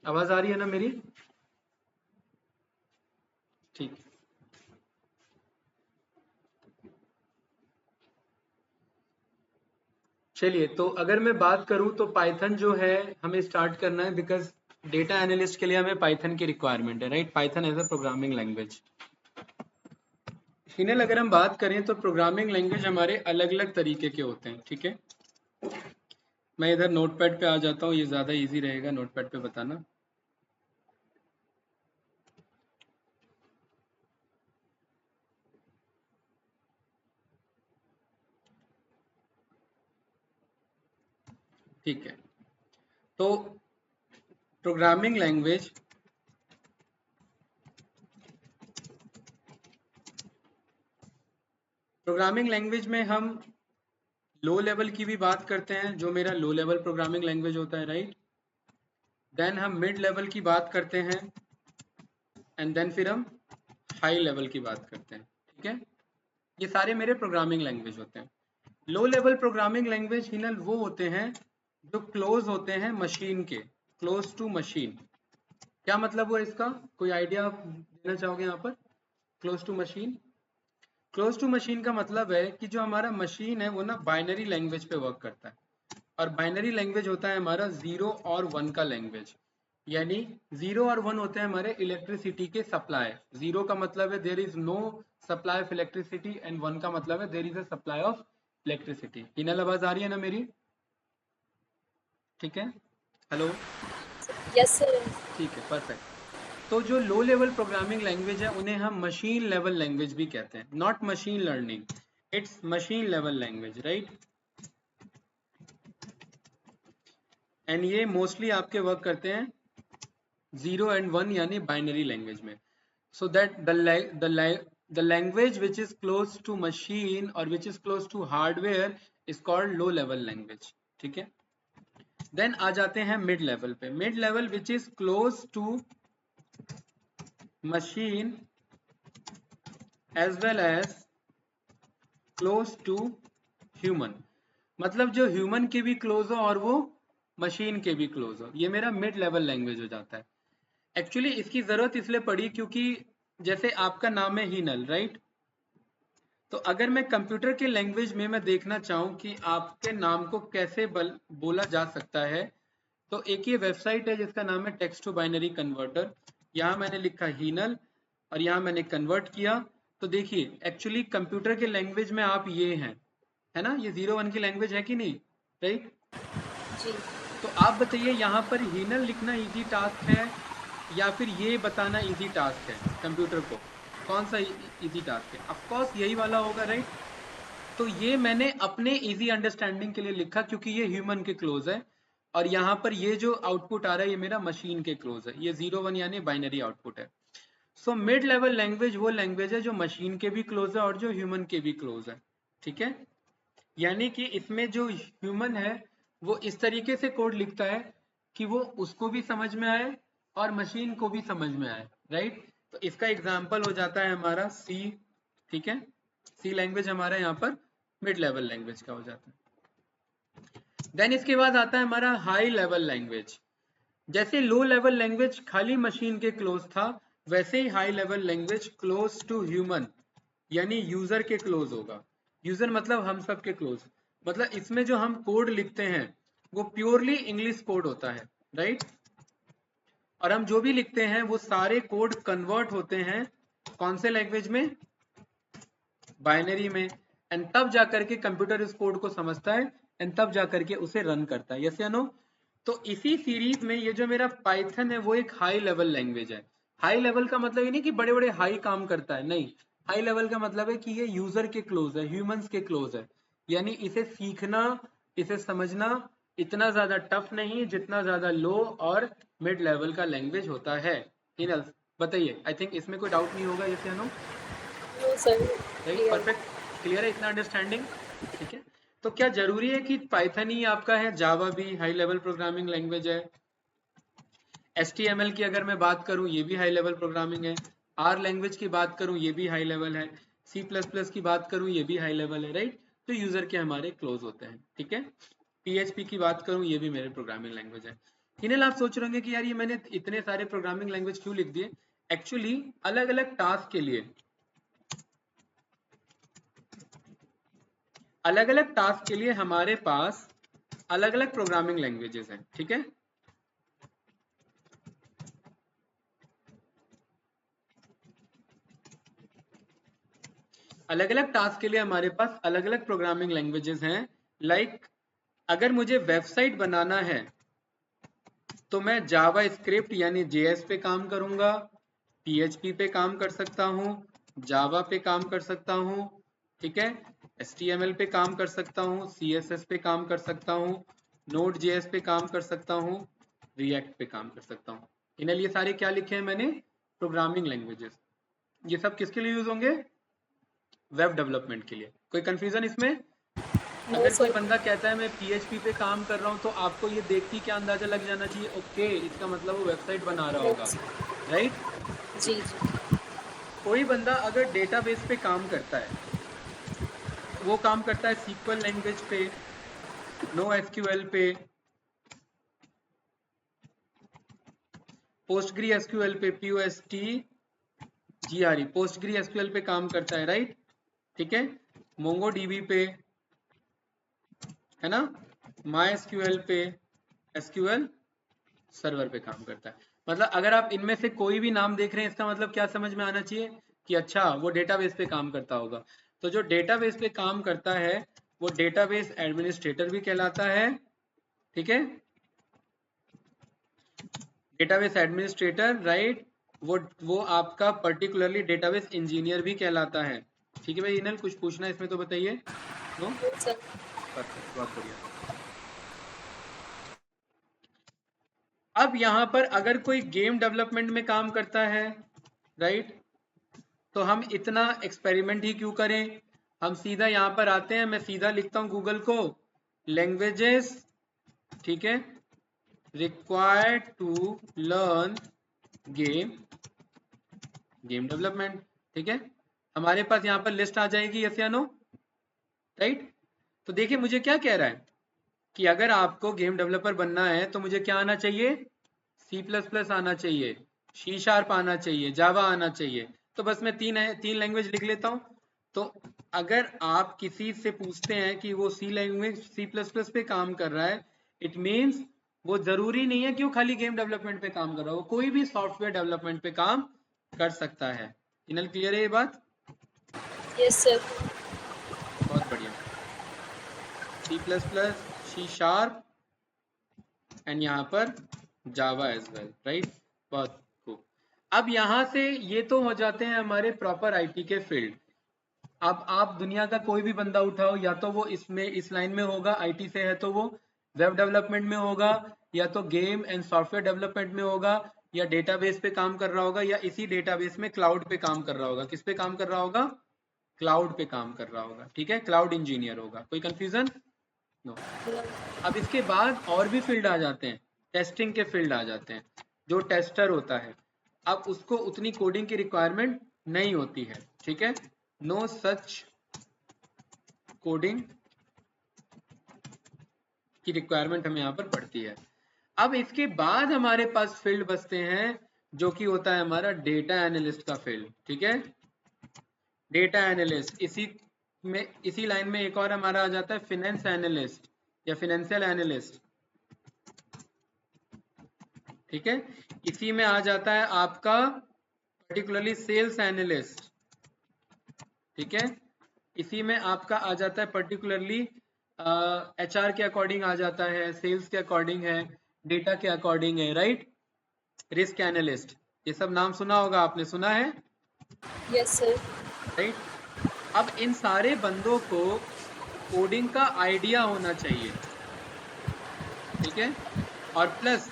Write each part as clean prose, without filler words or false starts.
आवाज आ रही है ना मेरी? ठीक। चलिए, तो अगर मैं बात करूं तो पाइथन जो है हमें स्टार्ट करना है, बिकॉज डेटा एनालिस्ट के लिए हमें पाइथन की रिक्वायरमेंट है, right? Python as a programming language. फिलहाल अगर हम बात करें तो प्रोग्रामिंग लैंग्वेज हमारे अलग अलग तरीके के होते हैं, ठीक है? मैं इधर नोटपैड पे आ जाता हूँ, ये ज़्यादा इजी रहेगा नोटपैड पे बताना। ठीक है, तो प्रोग्रामिंग लैंग्वेज में हम लो लेवल की भी बात करते हैं, जो मेरा लो लेवल प्रोग्रामिंग लैंग्वेज होता है, राइट? देन हम मिड लेवल की बात करते हैं, एंड देन फिर हम हाई लेवल की बात करते हैं, ठीक है? ये सारे मेरे प्रोग्रामिंग लैंग्वेज होते हैं। Low level programming language Hinal वो होते हैं जो क्लोज होते हैं मशीन के, क्लोज टू मशीन। क्या मतलब हुआ इसका? कोई आइडिया आप देना चाहोगे यहाँ पर? Close to machine, close to machine का मतलब है कि जो हमारा मशीन है वो ना बाइनरी लैंग्वेज पे वर्क करता है, और बाइनरी लैंग्वेज होता है हमारा 0 और 1 का लैंग्वेज। यानी 0 और 1 होते हैं हमारे इलेक्ट्रिसिटी के सप्लाई। 0 का मतलब है there is no supply of electricity, and 1 का मतलब है there is a supply of electricity. Inal आवाज आ रही है ना मेरी? ठीक है, हेलो? Yes sir. ठीक है, परफेक्ट। तो जो लो लेवल प्रोग्रामिंग लैंग्वेज है उन्हें हम मशीन लेवल लैंग्वेज भी कहते हैं, not machine learning, it's machine level language, right? And ये मोस्टली आपके वर्क करते हैं 0 एंड 1 यानी बाइनरी लैंग्वेज में। So that the language which is close to machine और which is close to hardware is called low level language, ठीक है? Then आ जाते हैं मिड लेवल पे। Mid level which is close to machine as well as close to human. मतलब जो human के भी क्लोज हो और वो मशीन के भी क्लोज हो, ये मेरा मिड लेवल लैंग्वेज हो जाता है। एक्चुअली इसकी जरूरत इसलिए पड़ी क्योंकि जैसे आपका नाम है हिनल, राइट? तो अगर मैं कंप्यूटर के लैंग्वेज में मैं देखना चाहूँ कि आपके नाम को कैसे बोला जा सकता है, तो एक ये वेबसाइट है जिसका नाम है टेक्स्ट टू बाइनरी कन्वर्टर। यहाँ मैंने लिखा हिनल और यहाँ मैंने कन्वर्ट किया। तो देखिए एक्चुअली कंप्यूटर के लैंग्वेज में आप ये हैं, है ना? ये 0 1 की लैंग्वेज है कि नहीं, राइट? जी। तो आप बताइए यहाँ पर हिनल लिखना इजी टास्क है या फिर ये बताना इजी टास्क है कंप्यूटर को? कौन सा इजी टास्क है? ऑफ कोर्स यही वाला होगा, राइट? तो ये मैंने अपने इजी अंडरस्टैंडिंग के लिए लिखा क्योंकि ये ह्यूमन के क्लोज है, और यहाँ पर ये जो आउटपुट आ रहा है ये मेरा मशीन के क्लोज है, ये 0 1 यानी बाइनरी आउटपुट है। सो मिड लेवल लैंग्वेज वो लैंग्वेज है जो मशीन के भी क्लोज है और जो ह्यूमन के भी क्लोज है, ठीक है? यानी कि इसमें जो ह्यूमन है वो इस तरीके से कोड लिखता है कि वो उसको भी समझ में आए और मशीन को भी समझ में आए, राइट? तो इसका एग्जाम्पल हो जाता है हमारा सी, ठीक है? सी लैंग्वेज हमारा यहाँ पर मिड लेवल लैंग्वेज का हो जाता है। देन इसके बाद आता है हमारा हाई लेवल लैंग्वेज। जैसे लो लेवल लैंग्वेज खाली मशीन के क्लोज था, वैसे ही high level language close to human यानी यूजर के क्लोज होगा। यूजर मतलब हम सब के क्लोज। मतलब इसमें जो हम कोड लिखते हैं वो प्योरली इंग्लिश कोड होता है, राइट? और हम जो भी लिखते हैं वो सारे कोड कन्वर्ट होते हैं कौन से लैंग्वेज में? बाइनरी में। एंड तब जाकर के कंप्यूटर इस कोड को समझता है एंड तब जाकर के उसे रन करता है, यस या नो? तो इसी सीरीज में ये जो मेरा पाइथन है वो एक हाई लेवल लैंग्वेज है। हाई लेवल का मतलब ये नहीं कि बड़े बड़े हाई काम करता है, नहीं। हाई लेवल का मतलब है कि ये यूजर के क्लोज है, ह्यूमंस के क्लोज है। यानी इसे सीखना, इसे समझना इतना ज्यादा टफ नहीं जितना ज्यादा लो और मिड लेवल का लैंग्वेज होता है। हिनल बताइए, आई थिंक इसमें कोई डाउट नहीं होगा, यस या no? No sir. Right, clear. Perfect. Clear है इतना अंडरस्टैंडिंग? ठीक है। तो क्या जरूरी है कि पाइथन ही आपका है? जावा भी हाई लेवल प्रोग्रामिंग लैंग्वेज है। HTML की अगर मैं बात करूं ये भी हाई लेवल प्रोग्रामिंग है। आर लैंग्वेज की बात करूं ये भी हाई लेवल है। C++ की बात करूं ये भी हाई लेवल है, राइट? तो यूजर के हमारे क्लोज होते हैं, ठीक है? PHP की बात करूं ये भी मेरे प्रोग्रामिंग लैंग्वेज है। हिनल आप सोच रहे होंगे कि यार ये मैंने इतने सारे प्रोग्रामिंग लैंग्वेज क्यों लिख दिए। एक्चुअली अलग अलग टास्क के लिए हमारे पास अलग अलग प्रोग्रामिंग लैंग्वेजेस हैं, ठीक है। अलग अलग टास्क के लिए हमारे पास अलग अलग प्रोग्रामिंग लैंग्वेजेस हैं। लाइक अगर मुझे वेबसाइट बनाना है तो मैं जावा स्क्रिप्ट यानी JS पे काम करूंगा, PHP पे काम कर सकता हूँ, जावा पे काम कर सकता हूँ, ठीक है, HTML पे काम कर सकता हूँ, CSS पे काम कर सकता हूँ, Node.js पे काम कर सकता हूँ, React पे काम कर सकता हूँ। इन्हें ये सारे क्या लिखे हैं मैंने, प्रोग्रामिंग लैंग्वेजेस। ये सब किसके लिए यूज होंगे, वेब डेवलपमेंट के लिए। कोई कंफ्यूजन इसमें? नो अगर कोई सर। बंदा कहता है मैं PHP पे काम कर रहा हूँ तो आपको ये देख के क्या अंदाजा लग जाना चाहिए, ओके इसका मतलब वो वेबसाइट बना रहा होगा, राइट। जी जी। कोई बंदा अगर डेटाबेस पे काम करता है, वो काम करता है SQL लैंग्वेज पे, NoSQL पे, PostgreSQL पे, PostgreSQL पे काम करता है, राइट, ठीक है, MongoDB पे, है ना, MySQL पे, SQL सर्वर पे काम करता है। मतलब अगर आप इनमें से कोई भी नाम देख रहे हैं, इसका मतलब क्या समझ में आना चाहिए कि अच्छा वो डेटाबेस पे काम करता होगा। तो जो डेटाबेस पे काम करता है वो डेटाबेस एडमिनिस्ट्रेटर भी कहलाता है, ठीक है, डेटाबेस एडमिनिस्ट्रेटर, राइट। वो आपका पर्टिकुलरली डेटाबेस इंजीनियर भी कहलाता है, ठीक है भाई। इनल कुछ पूछना है इसमें तो बताइए। No, no sir. परफेक्ट, बहुत बढ़िया। अब यहाँ पर अगर कोई गेम डेवलपमेंट में काम करता है, राइट, तो हम इतना एक्सपेरिमेंट ही क्यों करें, हम सीधा यहाँ पर आते हैं, मैं सीधा लिखता हूँ गूगल को, लैंग्वेजेस, ठीक है, required to learn game development, ठीक है। हमारे पास यहाँ पर लिस्ट आ जाएगी, यस या नो, राइट। तो देखिए मुझे क्या कह रहा है कि अगर आपको गेम डेवलपर बनना है तो मुझे क्या आना चाहिए, C++ आना चाहिए, C# आना चाहिए, जावा आना चाहिए। तो बस मैं तीन लैंग्वेज लिख लेता हूँ। तो अगर आप किसी से पूछते हैं कि वो C+ पे काम कर रहा है, इट मीन्स वो जरूरी नहीं है कि वो खाली गेम डेवलपमेंट पे काम कर रहा हो, कोई भी सॉफ्टवेयर डेवलपमेंट पे काम कर सकता है। इनल क्लियर है ये बात? Yes sir. बहुत बढ़िया। C++, C# एंड यहाँ पर जावा एज वेल, राइट, बहुत खूब। अब यहाँ से ये तो हो जाते हैं हमारे प्रॉपर आईटी के फील्ड। अब आप दुनिया का कोई भी बंदा उठाओ, या तो वो इसमें इस लाइन में होगा, आईटी से है तो वो वेब डेवलपमेंट में होगा, या तो गेम एंड सॉफ्टवेयर डेवलपमेंट में होगा, या डेटाबेस पे काम कर रहा होगा, या इसी डेटाबेस में क्लाउड पे काम कर रहा होगा। किस पे काम कर रहा होगा, क्लाउड पे काम कर रहा होगा, ठीक है, क्लाउड इंजीनियर होगा। कोई कंफ्यूजन? नो। अब इसके बाद और भी फील्ड आ जाते हैं, टेस्टिंग के फील्ड आ जाते हैं। जो टेस्टर होता है, अब उसको उतनी कोडिंग की रिक्वायरमेंट नहीं होती है, ठीक है, नो सच कोडिंग की रिक्वायरमेंट हमें यहाँ पर पड़ती है। अब इसके बाद हमारे पास फील्ड बचते हैं जो कि होता है हमारा डेटा एनालिस्ट का फील्ड, ठीक है, डेटा एनालिस्ट। इसी लाइन में एक और हमारा आ जाता है फिनेंस एनालिस्ट या फिनेंशियल एनालिस्ट, ठीक है। इसी में आ जाता है आपका पर्टिकुलरली सेल्स एनालिस्ट, ठीक है। इसी में आपका आ जाता है पर्टिकुलरली HR के अकॉर्डिंग आ जाता है, सेल्स के अकॉर्डिंग है, डेटा के अकॉर्डिंग है, राइट, रिस्क एनालिस्ट। ये सब नाम सुना होगा आपने, सुना है, यस सर। राइट। अब इन सारे बंदों को कोडिंग का आइडिया होना चाहिए, ठीक है, और प्लस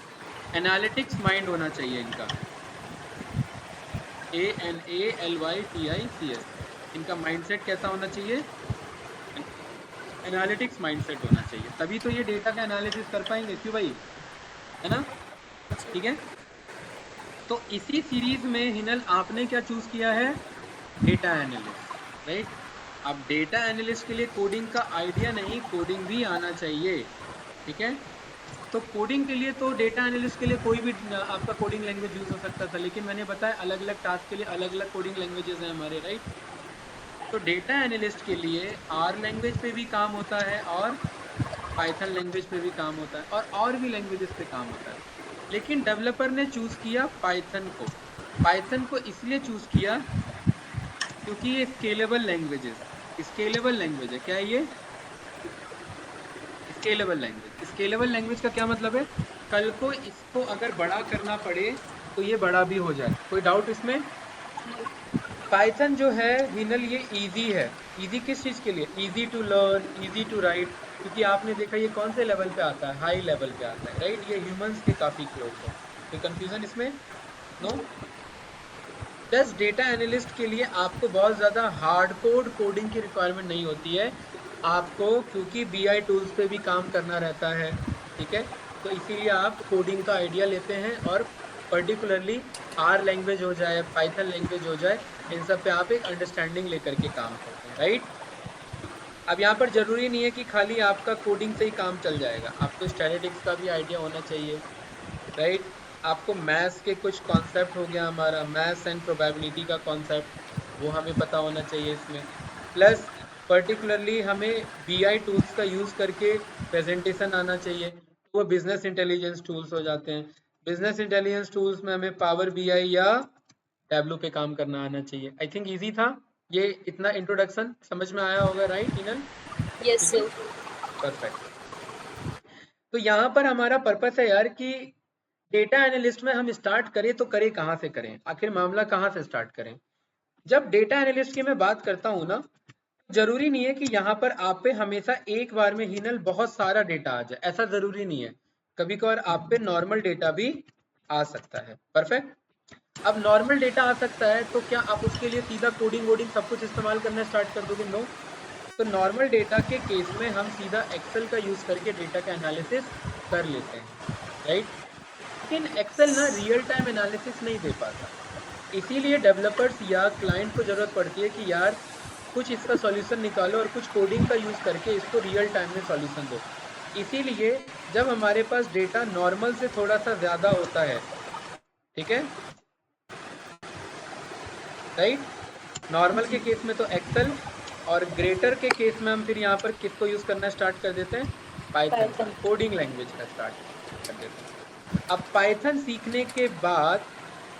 एनालिटिक्स माइंड होना चाहिए इनका, ANALYTICS। इनका माइंडसेट कैसा होना चाहिए, एनालिटिक्स माइंडसेट होना चाहिए, तभी तो ये डेटा का एनालिसिस कर पाएंगे, क्यों भाई, है ना, ठीक है। तो इसी सीरीज में हिनल आपने क्या चूज किया है, डेटा एनालिस्ट, राइट। अब डेटा एनालिस्ट के लिए कोडिंग का आइडिया नहीं, कोडिंग भी आना चाहिए, ठीक है। तो कोडिंग के लिए तो डेटा एनालिस्ट के लिए कोई भी आपका कोडिंग लैंग्वेज यूज़ हो सकता था, लेकिन मैंने बताया अलग अलग टास्क के लिए अलग अलग कोडिंग लैंग्वेजेस हैं हमारे, राइट। तो डेटा एनालिस्ट के लिए आर लैंग्वेज पे भी काम होता है और पाइथन लैंग्वेज पे भी काम होता है और भी लैंग्वेजेस पे काम होता है, लेकिन डेवलपर ने चूज़ किया पाइथन को। पाइथन को इसलिए चूज़ किया क्योंकि ये स्केलेबल लैंग्वेज है। क्या है ये? स्केलेबल लैंग्वेज का क्या मतलब है? कल को इसको अगर बड़ा करना पड़े तो ये बड़ा भी हो जाए, कोई डाउट इसमें? पाइथन जो है हिनल, ये इजी है। इजी किस चीज़ के लिए? Easy to learn, easy to write, क्योंकि आपने देखा ये कौन से लेवल पे आता है? हाई लेवल पे आता है, राइट। ये ह्यूमंस के काफ़ी क्लोज है। कोई कंफ्यूजन इसमें? नो। प्लस डेटा एनालिस्ट के लिए आपको बहुत ज़्यादा हार्डकोर कोडिंग की रिक्वायरमेंट नहीं होती है आपको, क्योंकि BI टूल्स पे भी काम करना रहता है, ठीक है। तो इसीलिए आप कोडिंग का आइडिया लेते हैं और पर्टिकुलरली आर लैंग्वेज हो जाए, पाइथन लैंग्वेज हो जाए, इन सब पे आप एक अंडरस्टैंडिंग लेकर के काम करते हैं, राइट। अब यहाँ पर ज़रूरी नहीं है कि खाली आपका कोडिंग से ही काम चल जाएगा, आपको स्टैटिस्टिक्स का भी आइडिया होना चाहिए, राइट। आपको मैथ्स के कुछ कॉन्सेप्ट हो गया, हमारा मैथ्स एंड प्रोबेबिलिटी का कॉन्सेप्ट, वो हमें पता होना चाहिए इसमें। प्लस पर्टिकुलरली हमें BI टूल्स का यूज़ करके प्रेजेंटेशन आना चाहिए, वो बिजनेस इंटेलिजेंस टूल्स हो जाते हैं। बिजनेस इंटेलिजेंस टूल्स में हमें पावर BI या टैबलू पे काम करना आना चाहिए। आई थिंक ईजी था ये, इतना इंट्रोडक्शन समझ में आया होगा, right Inal? Yes sir. Perfect. तो यहाँ पर हमारा पर्पस है यार कि डेटा एनालिस्ट में हम स्टार्ट करें तो करें कहाँ से करें, आखिर मामला कहाँ से स्टार्ट करें। जब डेटा एनालिस्ट की मैं बात करता हूँ ना, जरूरी नहीं है कि यहाँ पर आप पे हमेशा एक बार में हिनल बहुत सारा डेटा आ जाए, ऐसा जरूरी नहीं है। कभी कभार आप पे नॉर्मल डेटा भी आ सकता है। परफेक्ट। अब नॉर्मल डेटा आ सकता है तो क्या आप उसके लिए सीधा कोडिंग वोडिंग सब कुछ इस्तेमाल करना स्टार्ट कर दोगे? नो। तो नॉर्मल डेटा के केस में हम सीधा एक्सेल का यूज करके डेटा का एनालिसिस कर लेते हैं, राइट। लेकिन एक्सेल ना रियल टाइम एनालिसिस नहीं दे पाता, इसीलिए डेवलपर्स या क्लाइंट को ज़रूरत पड़ती है कि यार कुछ इसका सॉल्यूशन निकालो और कुछ कोडिंग का यूज़ करके इसको रियल टाइम में सॉल्यूशन दो। इसीलिए जब हमारे पास डेटा नॉर्मल से थोड़ा सा ज़्यादा होता है, ठीक है, राइट, नॉर्मल के केस में तो एक्सेल, और ग्रेटर के केस में हम फिर यहाँ पर किसको यूज़ करना स्टार्ट कर देते हैं? पाइथन, कोडिंग लैंग्वेज का स्टार्ट कर देते हैं। अब पाइथन सीखने के बाद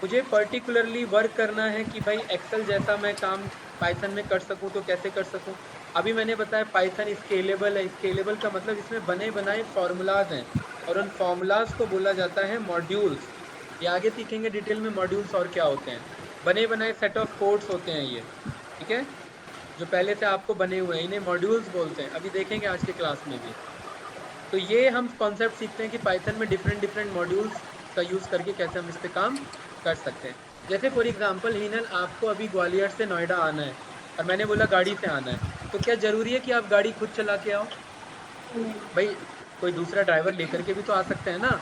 मुझे पर्टिकुलरली वर्क करना है कि भाई एक्सेल जैसा मैं काम पाइथन में कर सकूं तो कैसे कर सकूं। अभी मैंने बताया पाइथन स्केलेबल है। स्केलेबल का मतलब इसमें बने बनाए फॉर्मूलाज हैं और उन फॉर्मूलाज को बोला जाता है मॉड्यूल्स। ये आगे सीखेंगे डिटेल में मॉड्यूल्स और क्या होते हैं। बने बनाए सेट ऑफ कोड्स होते हैं ये, ठीक है, जो पहले से आपको बने हुए हैं, इन्हें मॉड्यूल्स बोलते हैं। अभी देखेंगे आज के क्लास में भी। तो ये हम कॉन्सेप्ट सीखते हैं कि पाइथन में डिफरेंट मॉड्यूल्स का यूज़ करके कैसे हम इस पर काम कर सकते हैं। जैसे फॉर एग्जांपल हिनल, आपको अभी ग्वालियर से नोएडा आना है और मैंने बोला गाड़ी से आना है, तो क्या ज़रूरी है कि आप गाड़ी खुद चला के आओ? भाई कोई दूसरा ड्राइवर लेकर के भी तो आ सकते हैं ना।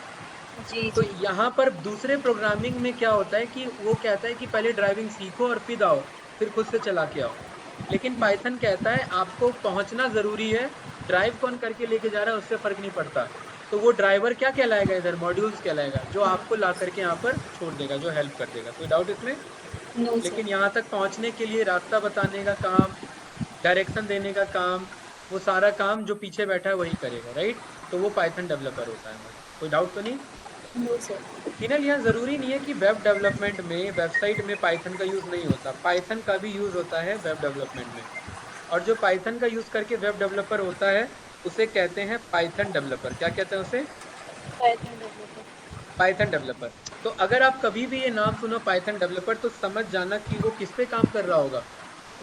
जी तो जी। यहाँ पर दूसरे प्रोग्रामिंग में क्या होता है कि वो कहता है कि पहले ड्राइविंग सीखो और फिर आओ, फिर खुद से चला के आओ। लेकिन पाइथन कहता है आपको पहुँचना ज़रूरी है, ड्राइव कौन करके लेके जा रहा है उससे फ़र्क नहीं पड़ता। तो वो ड्राइवर क्या कहलाएगा इधर? मॉड्यूल्स कहलाएगा, जो आपको ला करके यहाँ पर छोड़ देगा, जो हेल्प कर देगा। कोई डाउट इसमें? नो लेकिन सर। यहाँ तक पहुँचने के लिए रास्ता बताने का काम, डायरेक्शन देने का काम, वो सारा काम जो पीछे बैठा है वही करेगा, राइट। तो वो पाइथन डेवलपर होता है हमारा। कोई डाउट तो नहीं? No sir. फिलहाल यहाँ ज़रूरी नहीं है कि वेब डेवलपमेंट में, वेबसाइट में पाइथन का यूज़ नहीं होता, पाइथन का भी यूज़ होता है वेब डेवलपमेंट में। और जो पाइथन का यूज़ करके वेब डेवलपर होता है उसे कहते हैं पाइथन डेवलपर। क्या कहते हैं उसे? Python developer. Python developer. तो अगर आप कभी भी ये नाम सुनो पाइथन डेवलपर, तो समझ जाना कि वो किस पे काम कर रहा होगा?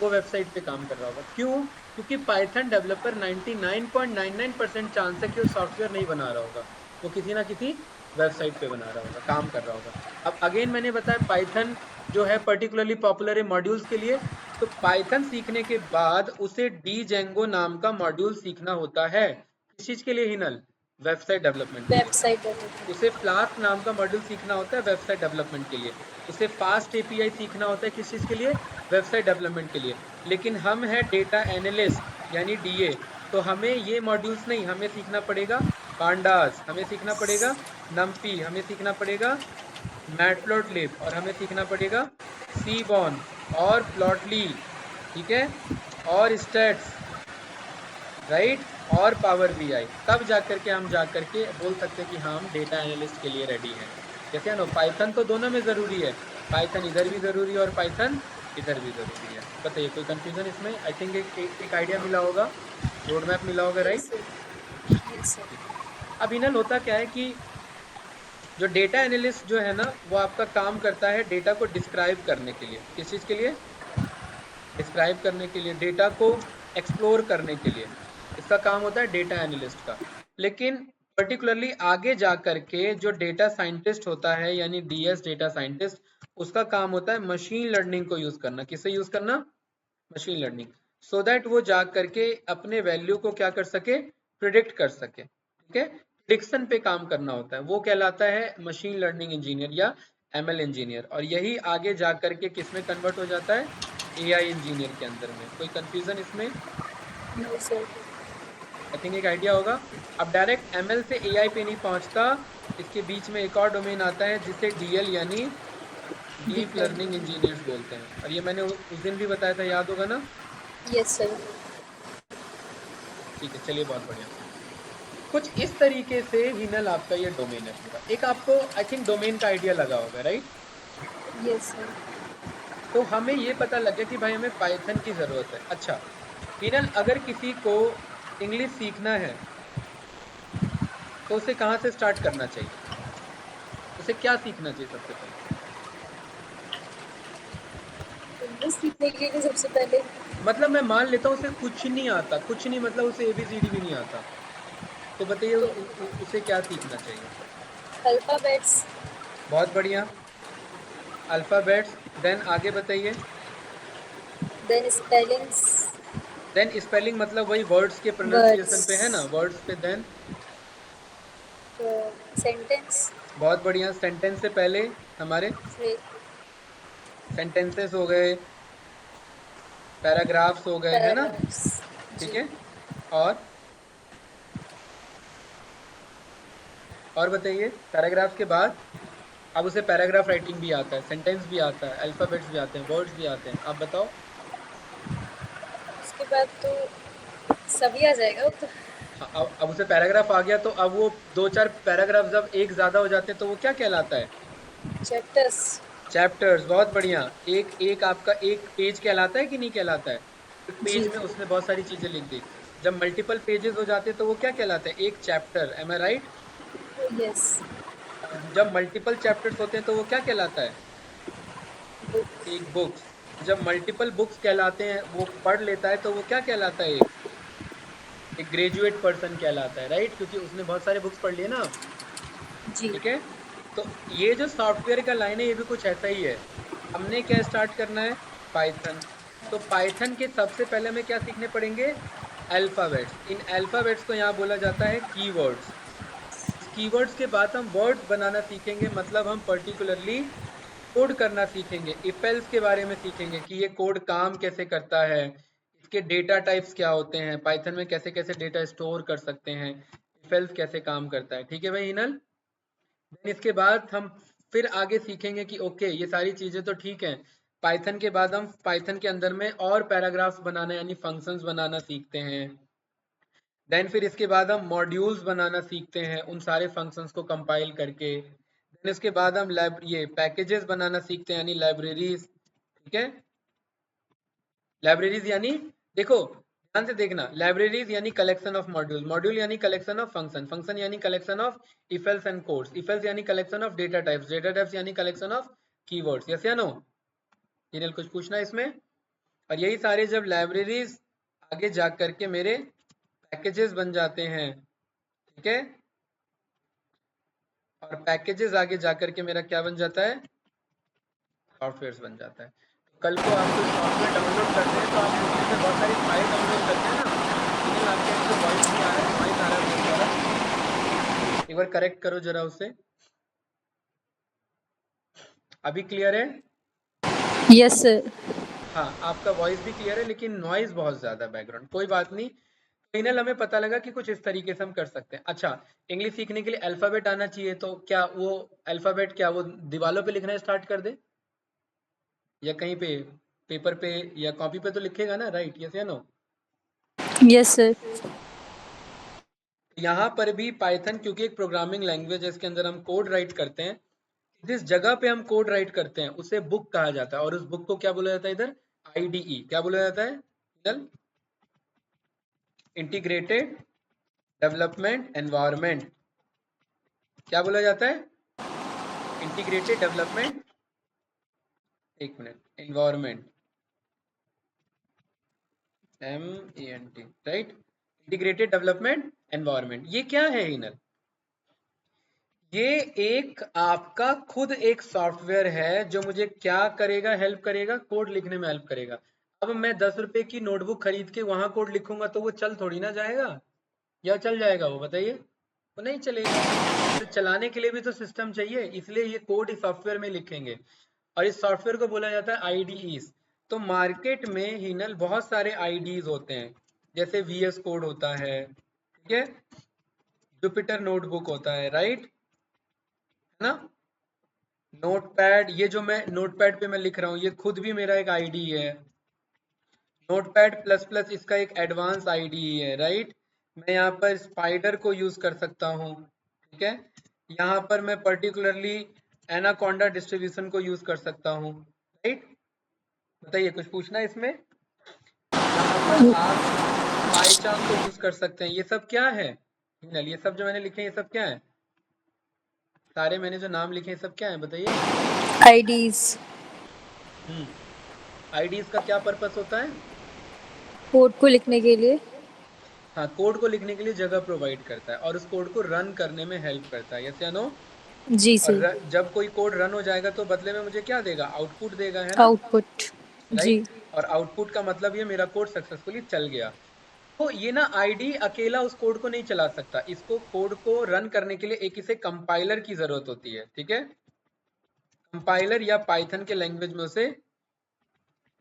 वो वेबसाइट पे काम कर रहा होगा। क्यों? क्योंकि पाइथन डेवलपर 99.99% चांस है कि वो सॉफ्टवेयर नहीं बना रहा होगा, वो किसी ना किसी वेबसाइट पे बना रहा होगा, काम कर रहा होगा। अब अगेन मैंने बताया पाइथन जो है पर्टिकुलरली पॉपुलर है मॉड्यूल्स के लिए। तो पाइथन सीखने के बाद उसे डीजेंगो नाम का मॉड्यूल सीखना होता है। किस चीज़ के लिए हिनल? वेबसाइट डेवलपमेंट के लिए। Website developer. उसे फ्लास्क नाम का मॉड्यूल सीखना होता है वेबसाइट डेवलपमेंट के लिए। उसे फास्ट API सीखना होता है किस चीज़ के लिए? वेबसाइट डेवलपमेंट के लिए। लेकिन हम हैं डेटा एनालिस्ट यानी DA, तो हमें ये मॉड्यूल्स नहीं, हमें सीखना पड़ेगा पांडास हमें सीखना पड़ेगा, नमपी हमें सीखना पड़ेगा, मैटप्लोटलिब और हमें सीखना पड़ेगा सीबॉन और प्लॉटली, ठीक है, और स्टेट्स, राइट, और पावर बीआई। तब जाकर के हम जाकर के बोल सकते हैं कि हाँ हम डेटा एनालिस्ट के लिए रेडी हैं। जैसे ना पाइथन तो दोनों में ज़रूरी है, पाइथन इधर भी ज़रूरी है और पाइथन इधर भी ज़रूरी है। बताइए कोई कंफ्यूजन इसमें? आई थिंक एक आइडिया मिला होगा, रोड मैप मिला होगा, yes right? Sir, yes sir. अब इनल होता क्या है कि जो डेटा एनालिस्ट जो है ना वो आपका काम करता है डेटा को डिस्क्राइब करने के लिए। किस चीज़ के लिए? डिस्क्राइब करने के लिए, डेटा को एक्सप्लोर करने के लिए इसका काम होता है डेटा एनालिस्ट का। लेकिन पर्टिकुलरली आगे जा कर के जो डेटा साइंटिस्ट होता है यानी डीएस डेटा साइंटिस्ट, उसका काम होता है मशीन लर्निंग को यूज करना। किसे यूज करना? मशीन लर्निंग, सो दैट वो जा करके अपने वैल्यू को क्या कर सके? प्रिडिक्ट कर सके, ठीक है। प्रिडिक्शन पे काम करना होता है, वो कहलाता है मशीन लर्निंग इंजीनियर या एमएल इंजीनियर। और यही आगे जा करके किस में कन्वर्ट हो जाता है? एआई इंजीनियर के अंदर में। कोई कंफ्यूजन इसमें? No sir. आई थिंक एक आइडिया होगा। अब डायरेक्ट एमएल से एआई पे नहीं पहुंचता, इसके बीच में एक और डोमेन आता है जिसे डीएल यानी deep deep learning learning. Engineers बोलते हैं। और ये मैंने उस दिन भी बताया था, याद होगा ना? Yes sir. ठीक है, चलिए, बहुत बढ़िया। कुछ इस तरीके से हिनल आपका ये डोमेन है पूरा। एक आपको आई थिंक डोमेन का आइडिया लगा होगा, राइट? Yes sir. तो हमें ये पता लग गया कि भाई हमें पाइथन की ज़रूरत है। अच्छा हिनल, अगर किसी को इंग्लिश सीखना है तो उसे कहाँ से स्टार्ट करना चाहिए? उसे क्या सीखना चाहिए सबसे पहले? इंग्लिश सीखने के लिए सबसे पहले मतलब मैं मान लेता हूँ उसे कुछ नहीं आता, कुछ नहीं मतलब उसे एबीसीडी भी नहीं आता, तो बताइए तो उसे क्या सीखना चाहिए? अल्फ़ाबेट्स, बहुत बढ़िया, अल्फ़ाबेट्स। देन आगे बताइए। देन स्पेलिंग्स, देन स्पेलिंग मतलब वही वर्ड्स के प्रोनाउंसिएशन पे है ना, वर्ड्स, वर्ड्स पे। देन सेंटेंस, बहुत बढ़िया, सेंटेंस से पहले हमारे सेंटेंसेस हो गए, पैराग्राफ्स हो गए, है ना? पैराग्राफ्स। ठीक जी। है। और और बताइए पैराग्राफ्स के बाद। अब उसे पैराग्राफ राइटिंग भी आता है, सेंटेंस भी आता है, अल्फ़ाबेट्स भी आते हैं, वर्ड्स भी आते हैं। आप बताओ। उसके बाद तो सभी आ जाएगा वो तो। हाँ, अब उसे पैराग्राफ आ गया तो अब वो दो चार पैराग्राफ जब एक ज्यादा हो जाते हैं तो वो क्या कहलाता है? चैप्टर्स। चैप्टर्स। बहुत बढ़िया। एक एक आपका एक पेज कहलाता है कि नहीं कहलाता है? एक जी पेज में जी। उसने बहुत सारी चीजें लिख दी। जब मल्टीपल पेजेस हो जाते हैं तो वो क्या कहलाता है? एक चैप्टर। एम आई राइट? यस। जब मल्टीपल चैप्टर्स होते हैं तो वो क्या कहलाता है? बुक। एक बुक्स। जब मल्टीपल बुक्स कहलाते हैं, वो पढ़ लेता है तो वो क्या कहलाता है? एक ग्रेजुएट पर्सन कहलाता है, राइट? क्योंकि उसने बहुत सारे बुक्स पढ़ लिए ना। जी। ठीक है। तो ये जो सॉफ्टवेयर का लाइन है ये भी कुछ ऐसा ही है। हमने क्या स्टार्ट करना है? पाइथन। तो पाइथन के सबसे पहले हमें क्या सीखने पड़ेंगे? अल्फाबेट्स। इन अल्फाबेट्स को यहाँ बोला जाता है कीवर्ड्स। इस कीवर्ड्स के बाद हम वर्ड्स बनाना सीखेंगे, मतलब हम पर्टिकुलरली कोड करना सीखेंगे। इफ एल्स के बारे में सीखेंगे कि ये कोड काम कैसे करता है, इसके डेटा टाइप्स क्या होते हैं, पाइथन में कैसे कैसे डेटा स्टोर कर सकते हैं, इफ एल्स कैसे काम करता है। ठीक है भाई हिनल? देन इसके बाद हम फिर आगे सीखेंगे कि ओके ये सारी चीज़ें तो ठीक हैं। पाइथन के बाद हम पाइथन के अंदर में और पैराग्राफ्स बनाना यानी फंक्शंस बनाना सीखते हैं। देन फिर इसके बाद हम मॉड्यूल्स बनाना सीखते हैं उन सारे फंक्शंस को कंपाइल करके। देन इसके बाद हम ये पैकेजेस बनाना सीखते हैं यानी लाइब्रेरीज। ठीक है। लाइब्रेरीज यानी, देखो ध्यान से देखना, लाइब्रेरीज यानी कलेक्शन ऑफ मॉड्यूल, मॉड्यूल यानी कलेक्शन ऑफ फंक्शन, फंक्शन यानी collection of if else and codes, if else यानी collection of data types, data types यानी कलेक्शन ऑफ कीवर्ड्स। यस या नो? जिन्हें कुछ पूछना है इसमें? और यही सारे जब लाइब्रेरीज आगे जा करके मेरे पैकेजेस बन जाते हैं, ठीक है, और पैकेजेस आगे जा करके मेरा क्या बन जाता है? सॉफ्टवेयर बन जाता है। तो कल को आप कोई सॉफ्टवेयर डाउनलोड करते हैं तो आप यूट्यूब में बहुत सारी फाइल डाउनलोड करते हैं ना, लेकिन आपके यहाँ से वॉइस नहीं आ रहा है, नॉइस आ रहा है बहुत ज़्यादा। एक बार करेक्ट करो जरा उसे। अभी क्लियर है? Yes sir. हाँ, आपका वॉइस भी क्लियर है लेकिन नॉइज बहुत ज़्यादा बैकग्राउंड। कोई बात नहीं, फाइनल हमें पता लगा कि कुछ इस तरीके से हम कर सकते हैं। अच्छा, इंग्लिश सीखने के लिए अल्फाबेट आना चाहिए, तो क्या वो अल्फाबेट क्या वो दीवालों पे लिखना स्टार्ट कर दे या कहीं पे पेपर पे या कॉपी पे तो लिखेगा ना, राइट? यस या नो? Yes sir. यहाँ पर भी पाइथन क्योंकि एक प्रोग्रामिंग लैंग्वेज है, इसके अंदर हम कोड राइट करते हैं। जिस जगह पे हम कोड राइट करते हैं उसे बुक कहा जाता है, और उस बुक को क्या बोला जाता है इधर? आईडीई। क्या बोला जाता है इधर? Integrated development environment. क्या बोला जाता है? इंटीग्रेटेड डेवलपमेंट, एक minute, environment, MENT, right? Integrated development environment. ये क्या है हिनल? ये एक आपका खुद एक सॉफ्टवेयर है जो मुझे क्या करेगा? हेल्प करेगा, कोड लिखने में हेल्प करेगा। अब मैं 10 रुपए की नोटबुक खरीद के वहां कोड लिखूंगा तो वो चल थोड़ी ना जाएगा, या चल जाएगा वो? बताइए, वो नहीं चलेगा। तो चलाने के लिए भी तो सिस्टम चाहिए, इसलिए ये कोड इस सॉफ्टवेयर में लिखेंगे, और इस सॉफ्टवेयर को बोला जाता है आईडीईज। तो मार्केट में हिनल बहुत सारे आईडीज होते हैं, जैसे VS कोड होता है, ठीक है, जुपिटर नोटबुक होता है, राइट, है ना? नोटपैड, ये जो मैं नोटपैड पे मैं लिख रहा हूँ ये खुद भी मेरा एक आईडी है। नोटपैड प्लस प्लस इसका एक एडवांस आईडी है, राइट? मैं यहाँ पर स्पाइडर को यूज कर सकता हूँ, ठीक है। यहाँ पर मैं पर्टिकुलरली एनाकोंडा डिस्ट्रीब्यूशन को यूज कर सकता हूँ, राइट? बताइए, कुछ पूछना है इसमें? यहाँ पर आप पाइचार्म को यूज कर सकते हैं। ये सब क्या है हिनल? ये सब जो मैंने लिखे हैं ये सब क्या है? सारे मैंने जो नाम लिखे हैं सब क्या है बताइए? आईडीज। आईडीज का क्या पर्पस होता है? कोड को लिखने के लिए। हाँ, कोड को लिखने के लिए जगह प्रोवाइड करता है और उस कोड को रन करने में हेल्प करता है, यस या नो? जी और सर। जब कोई कोड रन हो जाएगा तो बदले में मुझे क्या देगा? आउटपुट देगा, है ना? आउटपुट। जी। राइट। और आउटपुट का मतलब ये मेरा कोड सक्सेसफुली चल गया। तो ये ना आईडी अकेला उस कोड को नहीं चला सकता, इसको कोड को रन करने के लिए एक इसे कंपाइलर की जरूरत होती है, ठीक है। कंपाइलर या पाइथन के लैंग्वेज में उसे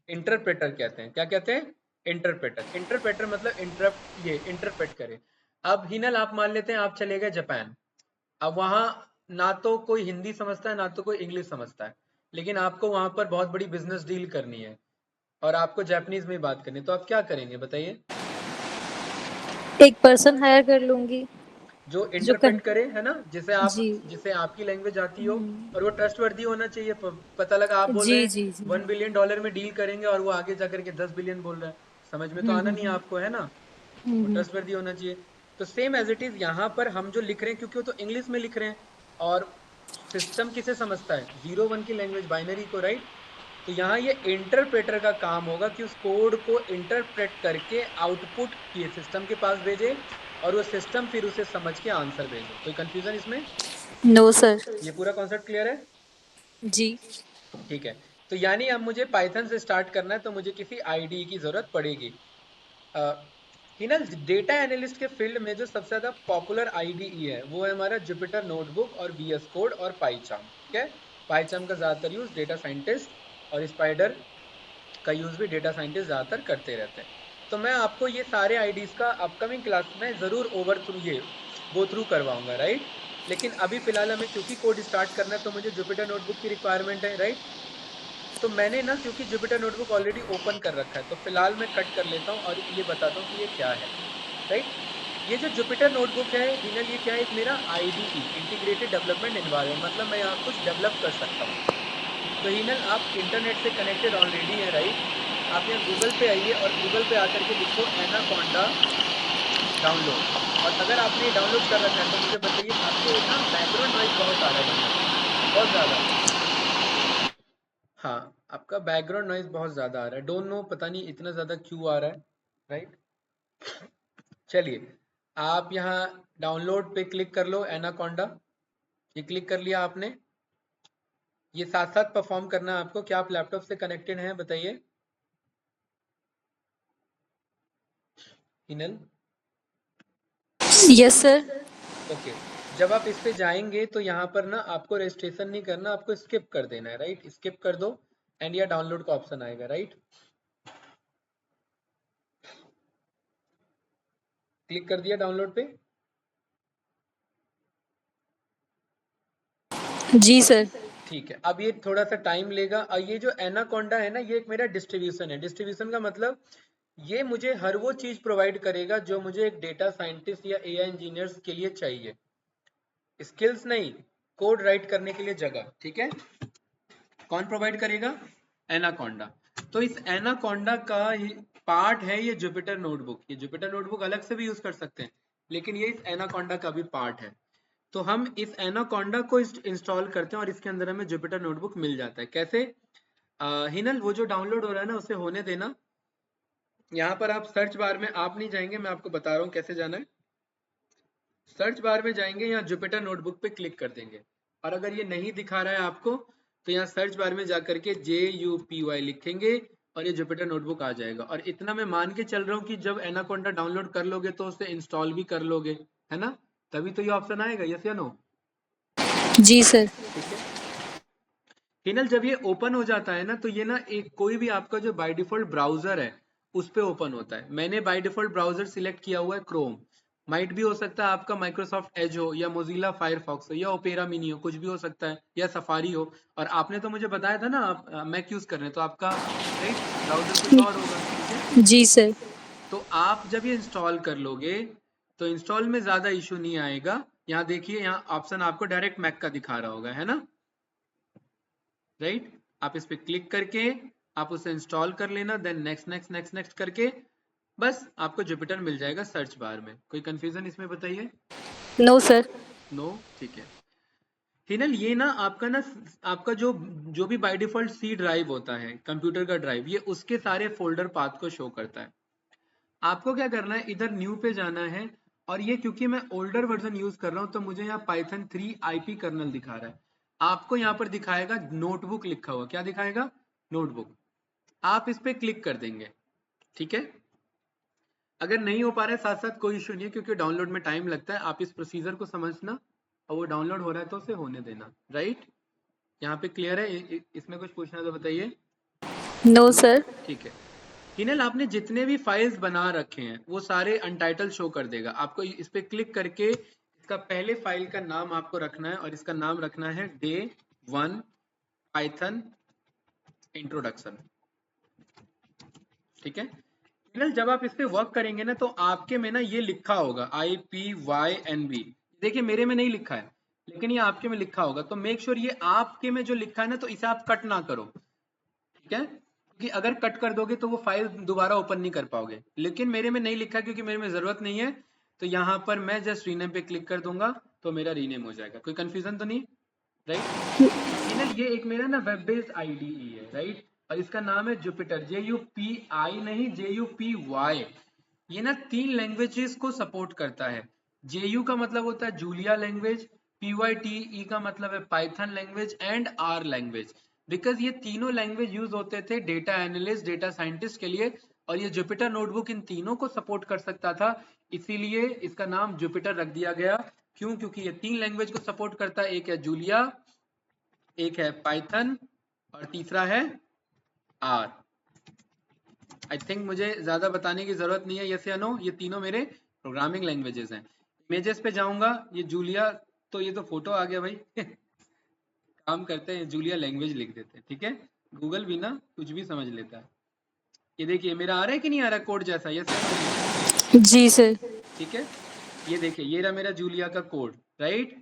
इंटरप्रेटर कहते हैं। क्या कहते हैं? इंटरप्रेटर। इंटरप्रेटर मतलब इंटरप्ट, ये इंटरप्रेट करे। अब हिनल आप मान लेते हैं आप चले गए जापान, अब वहां ना तो कोई हिंदी समझता है ना तो कोई इंग्लिश समझता है, लेकिन आपको वहां पर बहुत बड़ी बिजनेस डील करनी है और आपको जापानीज में बात करनी है, तो आप क्या करेंगे बताइए? एक पर्सन हायर कर लूंगी जो जो इंटरप्रेट कन करे, है ना, जी। जिसे आपकी लैंग्वेज आती हो, और वो ट्रस्टवर्दी होना चाहिए। पता लगा आप बोल जी रहे हैं जी जी। 1 बिलियन डॉलर में डील करेंगे और वो आगे जाकर के 10 बिलियन बोल रहा है, समझ में तो आना नहीं है हम्म। आपको, है ना? वो हम्म। ट्रस्टवर्दी होना चाहिए। तो सेम एज इट इज यहाँ पर हम जो लिख रहे हैं, क्योंकि वो तो इंग्लिश में लिख रहे हैं, और सिस्टम किसे समझता है? 0 1 की लैंग्वेज, बाइनरी को, राइट? तो यहाँ ये इंटरप्रेटर का काम होगा कि उस कोड को इंटरप्रेट करके आउटपुट ये सिस्टम के पास भेजे, और वो सिस्टम फिर उसे समझ के आंसर भेजे। कोई कंफ्यूजन इसमें? No sir. ये पूरा कॉन्सेप्ट क्लियर है? जी। ठीक है। तो यानी अब मुझे पाइथन से स्टार्ट करना है तो मुझे किसी आईडी की जरूरत पड़ेगी। हिनल, डेटा एनालिस्ट के फील्ड में जो सबसे ज्यादा पॉपुलर आईडीई है वो है हमारा जुपिटर नोटबुक और VS कोड और पाइचार्म, ठीक है। पाइचार्म का ज्यादातर यूज डेटा साइंटिस्ट, और स्पाइडर का यूज भी डेटा साइंटिस्ट ज्यादातर करते रहते हैं। तो मैं आपको ये सारे आईडीज का अपकमिंग क्लास में जरूर ओवर थ्रू ये गो थ्रू करवाऊंगा, राइट? लेकिन अभी फिलहाल हमें क्योंकि कोड स्टार्ट करना है तो मुझे जुपिटर नोटबुक की रिक्वायरमेंट है, राइट? तो मैंने ना क्योंकि जुपिटर नोटबुक ऑलरेडी ओपन कर रखा है तो फिलहाल मैं कट कर लेता हूँ और ये बताता हूँ कि ये क्या है, राइट? ये जो जुपिटर नोटबुक है हिनल, ये क्या है? एक मेरा आईडीई, इंटीग्रेटेड डेवलपमेंट एनवायरनमेंट, मतलब मैं यहाँ कुछ डेवलप कर सकता हूँ। तो हिनल, आप इंटरनेट से कनेक्टेड ऑलरेडी हैं, राइट? आप यहाँ गूगल पे आइए और गूगल पे आकर के लिखो एनाकोंडा डाउनलोड। और अगर आपने डाउनलोड कर रखा है तो मुझे बताइए, आपके ना बैकग्राउंड नॉइज बहुत आ रहा है हिनल, बहुत ज्यादा। हाँ, आपका बैकग्राउंड नॉइज बहुत ज्यादा आ रहा है, डोंट नो पता नहीं इतना ज्यादा क्यों आ रहा है, राइट? चलिए, आप यहाँ डाउनलोड पे क्लिक कर लो एनाकोंडा। ये क्लिक कर लिया आपने। ये साथ साथ परफॉर्म करना है आपको। क्या आप लैपटॉप से कनेक्टेड हैं बताइए हिनल? Yes sir. ओके। जब आप इस पे जाएंगे तो यहाँ पर ना आपको रजिस्ट्रेशन नहीं करना, आपको स्किप कर देना है, राइट? स्किप कर दो एंड या डाउनलोड का ऑप्शन आएगा, राइट? क्लिक कर दिया डाउनलोड पे? जी सर। ठीक है, अब ये थोड़ा सा टाइम लेगा। और ये जो एनाकोंडा है ना, ये एक मेरा डिस्ट्रीब्यूशन है। डिस्ट्रीब्यूशन का मतलब ये मुझे हर वो चीज प्रोवाइड करेगा जो मुझे एक डेटा साइंटिस्ट या एआई इंजीनियर्स के लिए चाहिए। स्किल्स नहीं, कोड राइट करने के लिए जगह। ठीक है, कौन प्रोवाइड करेगा? एनाकोंडा। तो इस एनाकोंडा का पार्ट है ये जुपिटर नोटबुक। ये जुपिटर नोटबुक अलग से भी यूज कर सकते हैं, लेकिन ये इस एनाकोंडा का भी पार्ट है। तो हम इस एनाकोंडा को इंस्टॉल करते हैं और इसके अंदर हमें जुपिटर नोटबुक मिल जाता है। कैसे? हिनल, वो जो डाउनलोड हो रहा है ना, उसे होने देना। यहाँ पर आप सर्च बार में आप नहीं जाएंगे, मैं आपको बता रहा हूँ कैसे जाना है। सर्च बार में जाएंगे, यहाँ जुपिटर नोटबुक पे क्लिक कर देंगे। और अगर ये नहीं दिखा रहा है आपको, तो यहाँ सर्च बार में जाकर के JUPY लिखेंगे और ये जुपिटर नोटबुक आ जाएगा। और इतना मैं मान के चल रहा हूँ कि जब एनाकोंडा डाउनलोड कर लोगे तो उसे इंस्टॉल भी कर लोगे, है ना? तभी तो ये ऑप्शन आएगा, यस या नो? जी सर। ठीक है, हिनल, जब ये ओपन हो जाता है ना, तो ये ना एक कोई भी आपका जो बाय डिफॉल्ट ब्राउजर है उस पे ओपन होता है। मैंने बाय डिफॉल्ट ब्राउजर सिलेक्ट किया हुआ है क्रोम। माइट भी हो सकता है आपका माइक्रोसॉफ्ट एज हो, या मोजिला फायरफॉक्स हो, या ओपेरा मिनी हो, कुछ भी हो सकता है, या सफारी हो। और आपने तो मुझे बताया था ना आप मैक यूज कर रहे हैं, तो आपका राइट ब्राउजर कुछ और होगा। ठीक है, जी सर। तो आप जब ये इंस्टॉल कर लोगे तो इंस्टॉल में ज्यादा इशू नहीं आएगा। यहाँ देखिए, यहाँ ऑप्शन आपको डायरेक्ट मैक का दिखा रहा होगा, है ना? राइट, आप इस पे क्लिक करके आप उसे इंस्टॉल कर लेना, then next next next next करके बस आपको जुपिटर मिल जाएगा सर्च बार में। कोई कंफ्यूजन इसमें बताइए? No sir. नो, ठीक है। हिनल, ये ना आपका जो जो भी बाय डिफॉल्ट सी ड्राइव होता है, कंप्यूटर का ड्राइव, ये उसके सारे फोल्डर पाथ को शो करता है। आपको क्या करना है, इधर न्यू पे जाना है। और ये क्योंकि मैं ओल्डर वर्जन यूज कर रहा हूं, तो मुझे यहाँ पाइथन 3 IP कर्नल दिखा रहा है। आपको यहाँ पर दिखाएगा नोटबुक लिखा हुआ। क्या दिखाएगा? नोटबुक। आप इस पे क्लिक कर देंगे। ठीक है, अगर नहीं हो पा रहा है साथ साथ कोई इशू नहीं है, क्योंकि डाउनलोड में टाइम लगता है। आप इस प्रोसीजर को समझना, और वो डाउनलोड हो रहा है तो उसे होने देना। राइट, यहाँ पे क्लियर है? इसमें कुछ पूछना तो बताइए। No sir. ठीक है, हिनल, आपने जितने भी फाइल्स बना रखे हैं वो सारे अनटाइटल शो कर देगा आपको। इस पे क्लिक करके इसका पहले फाइल का नाम आपको रखना है, और इसका नाम रखना है day1 python introduction। ठीक है, हिनल, जब आप इस पे वर्क करेंगे ना, तो आपके में ना ये लिखा होगा IPYNB। देखिए मेरे में नहीं लिखा है, लेकिन ये आपके में लिखा होगा। तो मेक श्योर ये आपके में जो लिखा है ना, तो इसे आप कट ना करो। ठीक है, क्योंकि अगर कट कर दोगे तो वो फाइल दोबारा ओपन नहीं कर पाओगे। लेकिन मेरे में नहीं लिखा क्योंकि मेरे में जरूरत नहीं है, तो यहाँ पर मैं जस्ट रीनेम पे क्लिक कर दूंगा तो मेरा रीनेम हो जाएगा। कोई कंफ्यूजन तो नहीं? राइट, ये एक मेरा ना वेब बेस्ड IDE है, राइट, और इसका नाम है जुपिटर। JUPI नहीं, JUPY। ये ना 3 लैंग्वेजेस को सपोर्ट करता है। JU का मतलब होता है जूलिया लैंग्वेज, PYTE का मतलब है Python language, and R language. Because ये तीनों लैंग्वेज यूज होते थे डेटा एनालिस्ट, डेटा साइंटिस्ट के लिए, और ये जुपिटर नोटबुक इन तीनों को सपोर्ट कर सकता था। इसीलिए इसका नाम जुपिटर रख दिया गया। क्यों? क्योंकि ये 3 लैंग्वेज को सपोर्ट करता है। एक है जूलिया, एक है पाइथन, और तीसरा है R। आई थिंक मुझे ज्यादा बताने की जरूरत नहीं है, यस या नो? ये तीनों मेरे प्रोग्रामिंग लैंग्वेजेस हैं। इमेजेस पे जाऊंगा, ये जूलिया, तो ये तो फोटो आ गया भाई। काम करते हैं, जूलिया लैंग्वेज लिख देते हैं। ठीक है, गूगल भी ना कुछ भी समझ लेता है। ये देखिए मेरा आ रहा है कि नहीं आ रहा कोड जैसा? यस या नो? जी सर। ठीक है, ये देखिए ये रहा मेरा जूलिया का कोड, राइट।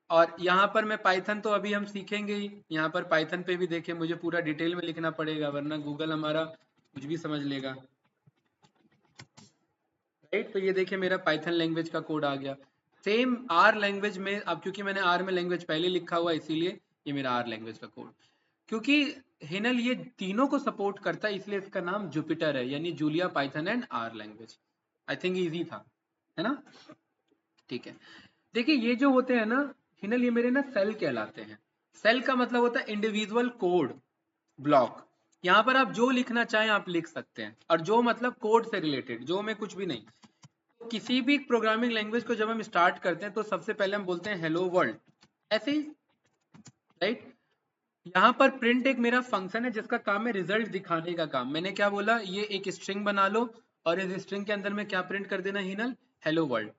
और यहाँ पर मैं पाइथन तो अभी हम सीखेंगे ही। यहाँ पर पाइथन पे भी देखिए मुझे पूरा डिटेल में लिखना पड़ेगा, वरना गूगल हमारा कुछ भी समझ लेगा। राइट, तो ये देखिए मेरा पाइथन लैंग्वेज का कोड आ गया। सेम आर लैंग्वेज में, अब क्योंकि मैंने आर में लैंग्वेज पहले लिखा हुआ है, इसीलिए ये मेरा आर लैंग्वेज का कोड। क्योंकि हिनल ये तीनों को सपोर्ट करता है, इसलिए इसका नाम जुपिटर है, यानी Julia Python and R language. I think easy था, है ना? ठीक है, देखिए ये जो होते हैं ना हिनल, ये मेरे ना सेल कहलाते हैं। सेल का मतलब होता है इंडिविजुअल कोड ब्लॉक। यहाँ पर आप जो लिखना चाहें आप लिख सकते हैं, और जो मतलब कोड से रिलेटेड, जो में कुछ भी नहीं। किसी भी प्रोग्रामिंग लैंग्वेज को जब हम स्टार्ट करते हैं तो सबसे पहले हम बोलते हैं हेलो वर्ल्ड, ऐसे ही, राइट। यहाँ पर प्रिंट एक मेरा फंक्शन है जिसका काम है रिजल्ट दिखाने का काम। मैंने क्या बोला, ये एक स्ट्रिंग बना लो और इस स्ट्रिंग के अंदर में क्या प्रिंट कर देना हिनल, हेलो वर्ल्ड।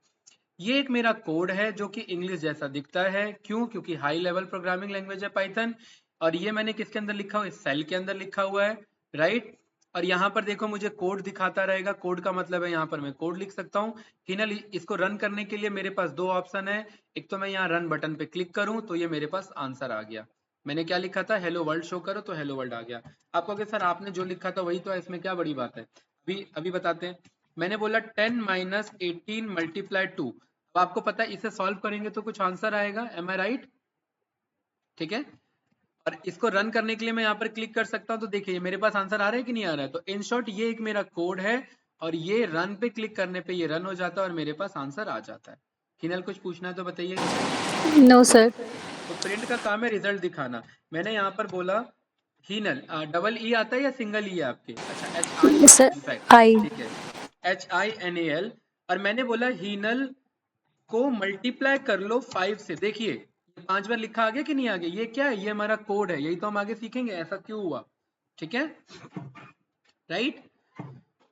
ये एक मेरा कोड है जो कि इंग्लिश जैसा दिखता है। क्यों? क्योंकि हाई लेवल प्रोग्रामिंग लैंग्वेज है पाइथन, और ये मैंने किसके अंदर लिखा हुआ है? सेल के अंदर लिखा हुआ है, राइट। और यहाँ पर देखो मुझे कोड दिखाता रहेगा। कोड का मतलब है यहाँ पर मैं कोड लिख सकता हूँ। हिनल, इसको रन करने के लिए मेरे पास दो ऑप्शन है। एक तो मैं यहाँ रन बटन पे क्लिक करूँ तो ये मेरे पास आंसर आ गया। मैंने क्या लिखा था? हेलो वर्ल्ड शो करो, तो हेलो वर्ल्ड आ गया। आप कहोगे सर आपने जो लिखा था वही तो है, इसमें क्या बड़ी बात है? अभी अभी बताते हैं। मैंने बोला 10 माइनस 18 मल्टीप्लाई 2। अब आपको पता है इसे सॉल्व करेंगे तो कुछ आंसर आएगा, एम आई राइट? ठीक है। और इसको रन करने के लिए मैं यहाँ पर क्लिक कर सकता हूँ, तो देखिए मेरे पास आंसर आ रहा है कि नहीं आ रहा है। तो इन शॉर्ट ये एक मेरा कोड है, और ये रन पे क्लिक करने पे ये रन हो जाता है और मेरे पास आंसर आ जाता है। हिनल कुछ पूछना है तो बताइए। No sir. तो प्रिंट का काम है रिजल्ट दिखाना। मैंने यहाँ पर बोला हिनल, डबल ई आता है या सिंगल ई है आपके? अच्छा, एच आई है सर इनफैक्ट, आई। ठीक है, HINAL। और मैंने बोला हिनल को मल्टीप्लाई कर लो 5 से। देखिए ये 5 बार लिखा आ गया कि नहीं आ गया? ये क्या है? ये हमारा कोड है, यही तो हम आगे सीखेंगे ऐसा क्यों हुआ। ठीक है, राइट।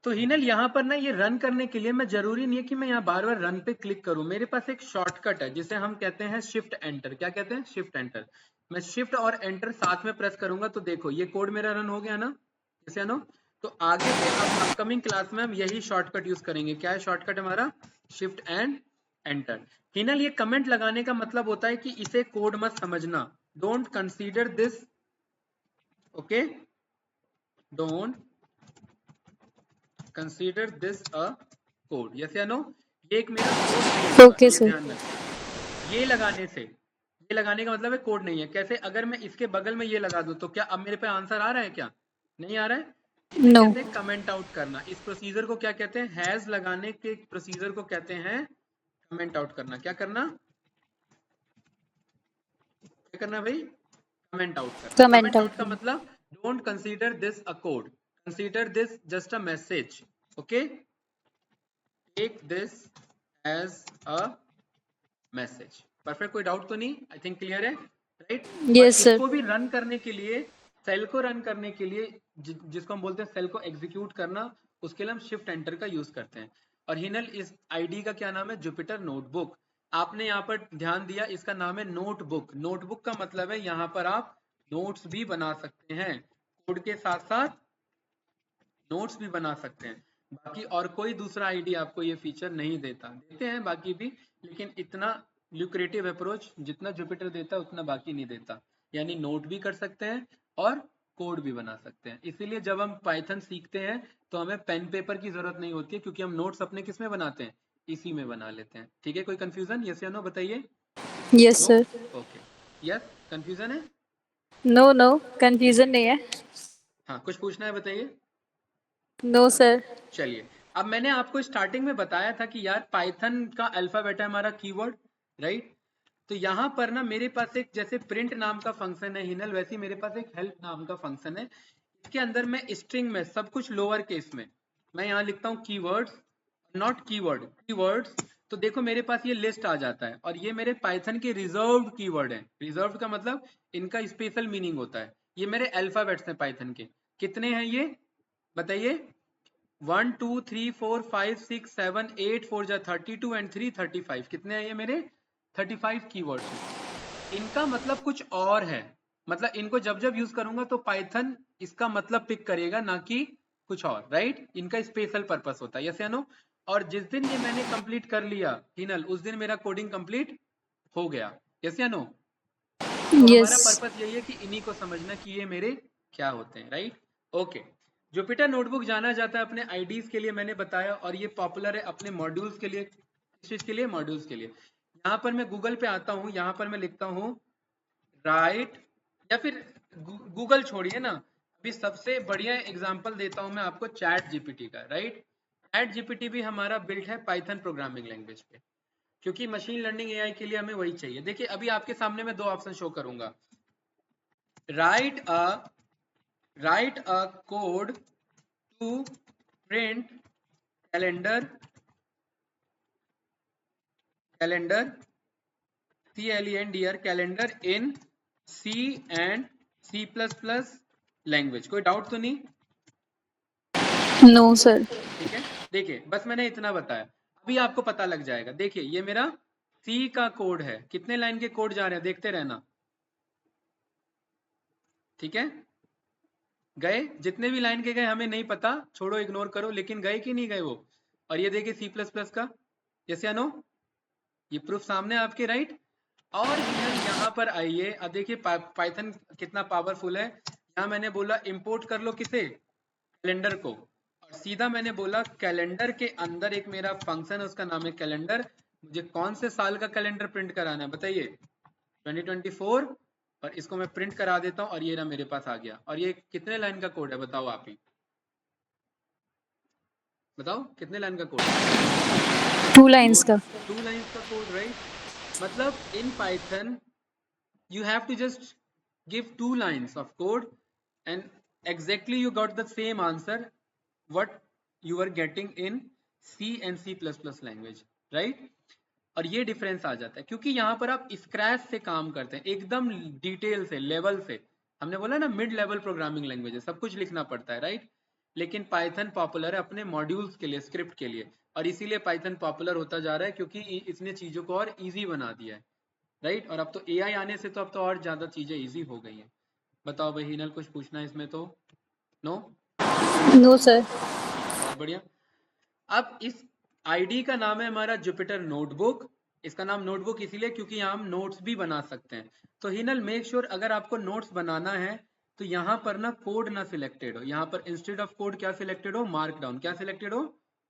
तो हिनल यहाँ पर ना ये रन करने के लिए मैं जरूरी नहीं है कि मैं यहाँ बार बार रन पे क्लिक करूं। मेरे पास एक शॉर्टकट है जिसे हम कहते हैं शिफ्ट एंटर। क्या कहते हैं? Shift enter. मैं शिफ्ट और एंटर साथ में प्रेस करूंगा तो देखो ये कोड मेरा रन हो गया ना, जैसे ना। तो आगे से अब अपकमिंग क्लास में हम यही शॉर्टकट यूज करेंगे। क्या है शॉर्टकट हमारा? Shift and enter. हिनल ये कमेंट लगाने का मतलब होता है कि इसे कोड मत समझना। Don't consider this, okay, don't consider this a code, yes या नो? ये एक मेरा कोड नहीं होगा, ओके ये सर। ध्यान रखें। ये लगाने से, ये लगाने का मतलब है कोड नहीं है। कैसे? अगर मैं इसके बगल में ये लगा दूं तो क्या अब मेरे पे आंसर आ रहा है? क्या नहीं आ रहा है? इसे नो। कहते हैं कमेंट आउट करना। इस प्रोसीजर को क्या कहते हैं? हैज लगाने के प्रोसीजर को कहते हैं कमेंट आउट करना। क्या करना? क्या करना भाई? कमेंट आउट करना। Comment comment out out. का मतलब don't consider this a code, consider this just a message, okay. Take this as a message. Perfect, कोई डाउट तो नहीं? आई थिंक क्लियर है, राइट। और यस सर। इसको भी रन करने के लिए, सेल को रन करने के लिए, जिसको हम बोलते हैं सेल को एग्जीक्यूट करना, उसके लिए हम शिफ्ट एंटर का यूज करते हैं। और हिनल इस आईडी का क्या नाम है? Jupyter notebook. आपने यहाँ पर ध्यान दिया, इसका नाम है नोटबुक। नोटबुक का मतलब है यहाँ पर आप नोट्स भी बना सकते हैं, कोड के साथ साथ नोट्स भी बना सकते हैं। बाकी और कोई दूसरा आईडी आपको ये फीचर नहीं देता। देते हैं बाकी भी, लेकिन इतना ल्यूक्रेटिव अप्रोच जितना जुपिटर देता है उतना बाकी नहीं देता। यानी नोट भी कर सकते हैं और कोड भी बना सकते हैं। इसीलिए जब हम पाइथन सीखते हैं तो हमें पेन पेपर की जरूरत नहीं होती है, क्योंकि हम नोट्स अपने किस में बनाते हैं? इसी में बना लेते हैं। ठीक है, कोई कंफ्यूजन? यस या नो बताइए। Yes no? Sir. Okay, yes confusion है? नो नो, कंफ्यूजन नहीं है। हाँ, कुछ पूछना है बताइए। No sir. चलिए, अब मैंने आपको स्टार्टिंग में बताया था कि यार पाइथन का अल्फाबेट है हमारा कीवर्ड, राइट। तो यहाँ पर ना मेरे पास एक जैसे प्रिंट नाम का फंक्शन है हिनल, वैसे ही मेरे पास एक हेल्प नाम का फंक्शन है। इसके अंदर मैं स्ट्रिंग में सब कुछ लोअर केस में मैं यहाँ लिखता हूँ कीवर्ड्स, नॉट कीवर्ड, कीवर्ड्स। तो देखो मेरे पास ये लिस्ट आ जाता है, और ये मेरे पाइथन के रिजर्व्ड कीवर्ड है। रिजर्व्ड का मतलब इनका स्पेशल मीनिंग होता है। ये मेरे अल्फाबेट्स हैं पाइथन के। कितने हैं ये बताइए? 1 2 3 4 5 6 7 8 4 जा 32 एंड 3 35। कितने हैं ये मेरे? 35 कीवर्ड्स हैं। इनका मतलब कुछ और है, मतलब इनको जब जब यूज करूंगा तो पाइथन इसका मतलब पिक करेगा, ना कि कुछ और, राइट। इनका स्पेशल पर्पस होता है, यस या नो? और जिस दिन ये मैंने कंप्लीट कर लिया हिनल, उस दिन मेरा कोडिंग कंप्लीट हो गया, यस या नो? तो यस। हमारा पर्पस यही है कि इन्हीं को समझना कि ये मेरे क्या होते हैं, राइट। ओके, जुपिटर नोटबुक जाना जाता है अपने आईडीज के लिए, मैंने बताया, और ये पॉपुलर है अपने मॉड्यूल्स के लिए। किस चीज के लिए? मॉड्यूल्स के लिए। यहाँ पर मैं गूगल पे आता हूँ, यहाँ पर मैं लिखता हूँ राइट, या फिर गूगल छोड़िए ना, अभी सबसे बढ़िया एग्जांपल देता हूँ मैं आपको चैट जीपीटी का, राइट। चैट जीपीटी भी हमारा बिल्ट है पाइथन प्रोग्रामिंग लैंग्वेज पे, क्योंकि मशीन लर्निंग एआई के लिए हमें वही चाहिए। देखिए अभी आपके सामने मैं दो ऑप्शन शो करूंगा। Write a code to print calendar CLENDR calendar in C and C++ language. कोई डाउट तो नहीं? No sir. ठीक है, देखिए बस मैंने इतना बताया। अभी आपको पता लग जाएगा। देखिए ये मेरा सी का कोड है, कितने लाइन के कोड जा रहे हैं देखते रहना, ठीक है। गए, जितने भी लाइन के गए हमें नहीं पता, छोड़ो इग्नोर करो, लेकिन गए कि नहीं गए वो। और ये देखिए सी प्लस प्लस का, यस या नो, ये प्रूफ सामने आपके, राइट। और यहाँ पर आइए, अब देखिए पाइथन कितना पावरफुल है। यहाँ मैंने बोला इंपोर्ट कर लो किसे, कैलेंडर को, और सीधा मैंने बोला कैलेंडर के अंदर एक मेरा फंक्शन है, उसका नाम है कैलेंडर। मुझे कौन से साल का कैलेंडर प्रिंट कराना है बताइए, 2024, और इसको मैं प्रिंट करा देता हूँ और ये ना मेरे पास आ गया। और ये कितने लाइन का कोड है बताओ आप ही, बताओ कितने लाइन का कोड है? 2 लाइन्स का। 2 लाइन्स का कोड, राइट। मतलब in Python you have to just give 2 lines of code and exactly you got the same answer what you were getting in C and C++ language, right? और ये difference आ जाता है क्योंकि यहाँ पर आप स्क्रैच से काम करते हैं, एकदम डिटेल से, लेवल से। हमने बोला ना मिड लेवल प्रोग्रामिंग लैंग्वेज है, सब कुछ लिखना पड़ता है, राइट। लेकिन पाइथन पॉपुलर है अपने मॉड्यूल्स के लिए, स्क्रिप्ट के लिए, और इसीलिए पाइथन पॉपुलर होता जा रहा है क्योंकि इसने चीज़ों को और ईजी बना दिया है, राइट। और अब तो एआई आने से तो अब तो और ज़्यादा चीज़ें ईजी हो गई हैं। बताओ भाई हिनल, कुछ पूछना है इसमें तो? No no sir. बहुत बढ़िया। अब इस आईडी का नाम है हमारा जुपिटर नोटबुक। इसका नाम नोटबुक इसीलिए क्योंकि यहाँ हम नोट्स भी बना सकते हैं। तो हिनल मेक श्योर अगर आपको नोट्स बनाना है तो यहाँ पर ना कोड ना सिलेक्टेड हो, यहाँ पर इंस्टेड ऑफ कोड क्या सिलेक्टेड हो, मार्क डाउन। क्या सिलेक्टेड हो,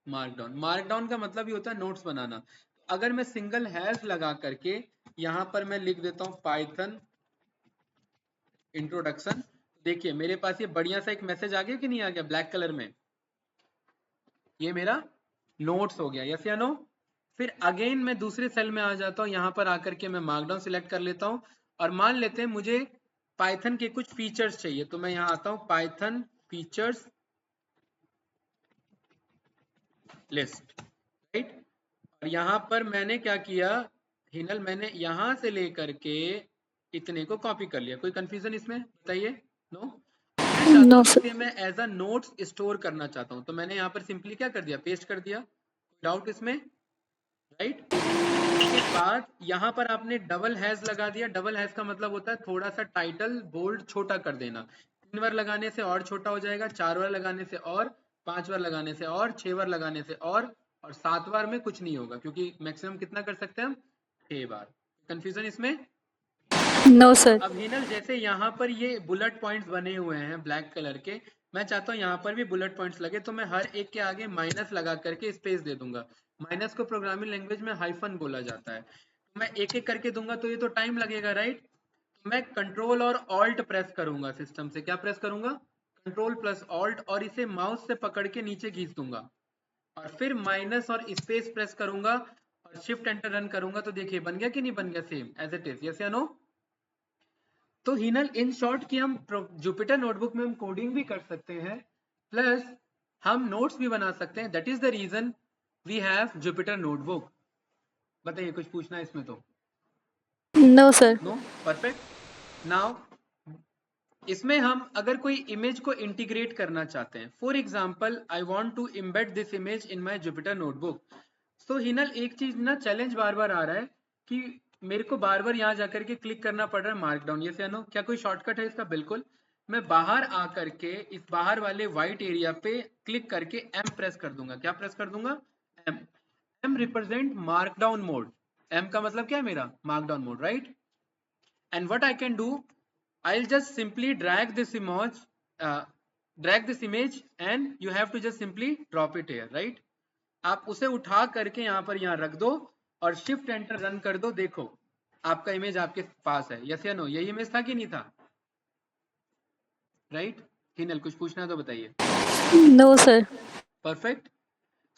मार्क डाउन। मार्क डाउन का मतलब ही होता है नोट्स बनाना। अगर मैं सिंगल हैश लगा करके यहाँ पर मैं लिख देता हूँ पाइथन इंट्रोडक्शन, देखिए मेरे पास ये बढ़िया सा एक मैसेज आ गया कि नहीं आ गया ब्लैक कलर में, ये मेरा नोट्स हो गया, यस या नो। फिर अगेन मैं दूसरे सेल में आ जाता हूँ, यहाँ पर आकर के मैं मार्कडाउन सिलेक्ट कर लेता हूँ और मान लेते हैं मुझे पाइथन के कुछ फीचर्स चाहिए, तो मैं यहाँ आता हूँ पाइथन फीचर्स लिस्ट, राइट। और यहाँ पर मैंने क्या किया हिनल, मैंने यहाँ से लेकर के इतने को कॉपी कर लिया। कोई कंफ्यूजन इसमें बताइए? नो। No sir. इसे मैं एज अ नोट्स स्टोर करना चाहता हूँ, तो मैंने यहाँ पर सिंपली क्या कर दिया, पेस्ट कर दिया। डाउट इसमें, राइट। उसके बाद यहाँ पर आपने डबल हैश लगा दिया। डबल हैश का मतलब होता है थोड़ा सा टाइटल बोल्ड छोटा कर देना। 3 बार लगाने से और छोटा हो जाएगा, 4 बार लगाने से और, 5 बार लगाने से और, 6 बार लगाने से और 7 बार में कुछ नहीं होगा क्योंकि मैक्सिमम कितना कर सकते हैं हम, 6 बार। कंफ्यूजन इसमें? No sir. अब हिनल जैसे यहाँ पर ये बुलेट पॉइंट्स बने हुए हैं ब्लैक कलर के, मैं चाहता हूँ यहाँ पर भी बुलेट पॉइंट्स लगे, तो मैं हर एक के आगे माइनस लगा करके स्पेस दे दूंगा। माइनस को प्रोग्रामिंग लैंग्वेज में हाइफन बोला जाता है। तो मैं एक एक करके दूंगा तो ये तो टाइम लगेगा, राइट। तो मैं कंट्रोल और ऑल्ट प्रेस करूंगा सिस्टम से। क्या प्रेस करूंगा? कंट्रोल प्लस ऑल्ट, और इसे माउस से पकड़ के नीचे खींच दूंगा और फिर माइनस और स्पेस प्रेस करूंगा और शिफ्ट एंटर रन करूंगा। तो देखिए बन गया कि नहीं बन गया, same as it is, yes या नो। तो हिनल इन शॉर्ट कि हम जुपिटर नोटबुक में हम कोडिंग भी कर सकते हैं प्लस हम नोट्स भी बना सकते हैं। That is the reason we have Jupyter notebook. बताइए कुछ पूछना है इसमें तो? No sir. No, perfect. Now इसमें हम अगर कोई इमेज को इंटीग्रेट करना चाहते हैं, for example I want to embed this image in my Jupyter notebook. तो हिनल एक चीज ना चैलेंज बार बार आ रहा है कि मेरे को बार बार यहाँ जाकर के क्लिक करना पड़ रहा है मार्क डाउन, ये से नो। क्या कोई शॉर्टकट है इसका? बिल्कुल। मैं बाहर आकर के इस बाहर वाले व्हाइट एरिया पे क्लिक करके एम प्रेस कर दूंगा। क्या प्रेस कर दूंगा? M. M represent markdown mode. M का मतलब क्या है मेरा? Markdown mode, right. And what I can do, I'll just simply drag this image and you have to just simply drop it here, right? आप उसे उठा करके यहाँ पर यहाँ रख दो और शिफ्ट एंटर रन कर दो। देखो आपका इमेज आपके पास है, यस या नो। यही इमेज था कि नहीं था, राइट? हिनल कुछ पूछना है तो बताइए। No sir. Perfect.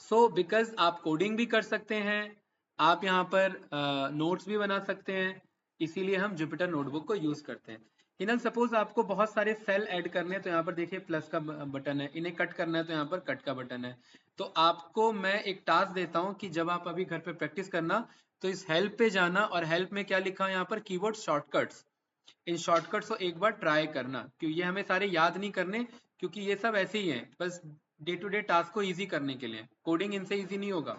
So because आप कोडिंग भी कर सकते हैं, आप यहाँ पर नोट्स भी बना सकते हैं, इसीलिए हम जुपिटर नोटबुक को यूज करते हैं। हिनल सपोज आपको बहुत सारे सेल ऐड करने हैं, तो यहाँ पर देखिए प्लस का बटन है। इन्हें कट करना है तो यहाँ पर कट का बटन है। तो आपको मैं एक टास्क देता हूँ कि जब आप अभी घर पे प्रैक्टिस करना तो इस हेल्प पे जाना और हेल्प में क्या लिखा है यहाँ पर, कीबोर्ड शॉर्टकट्स। इन शॉर्टकट्स को एक बार ट्राई करना, क्योंकि ये हमें सारे याद नहीं करने, क्योंकि ये सब ऐसे ही हैं बस डे टू डे टास्क को इजी करने के लिए। कोडिंग इनसे इजी नहीं होगा,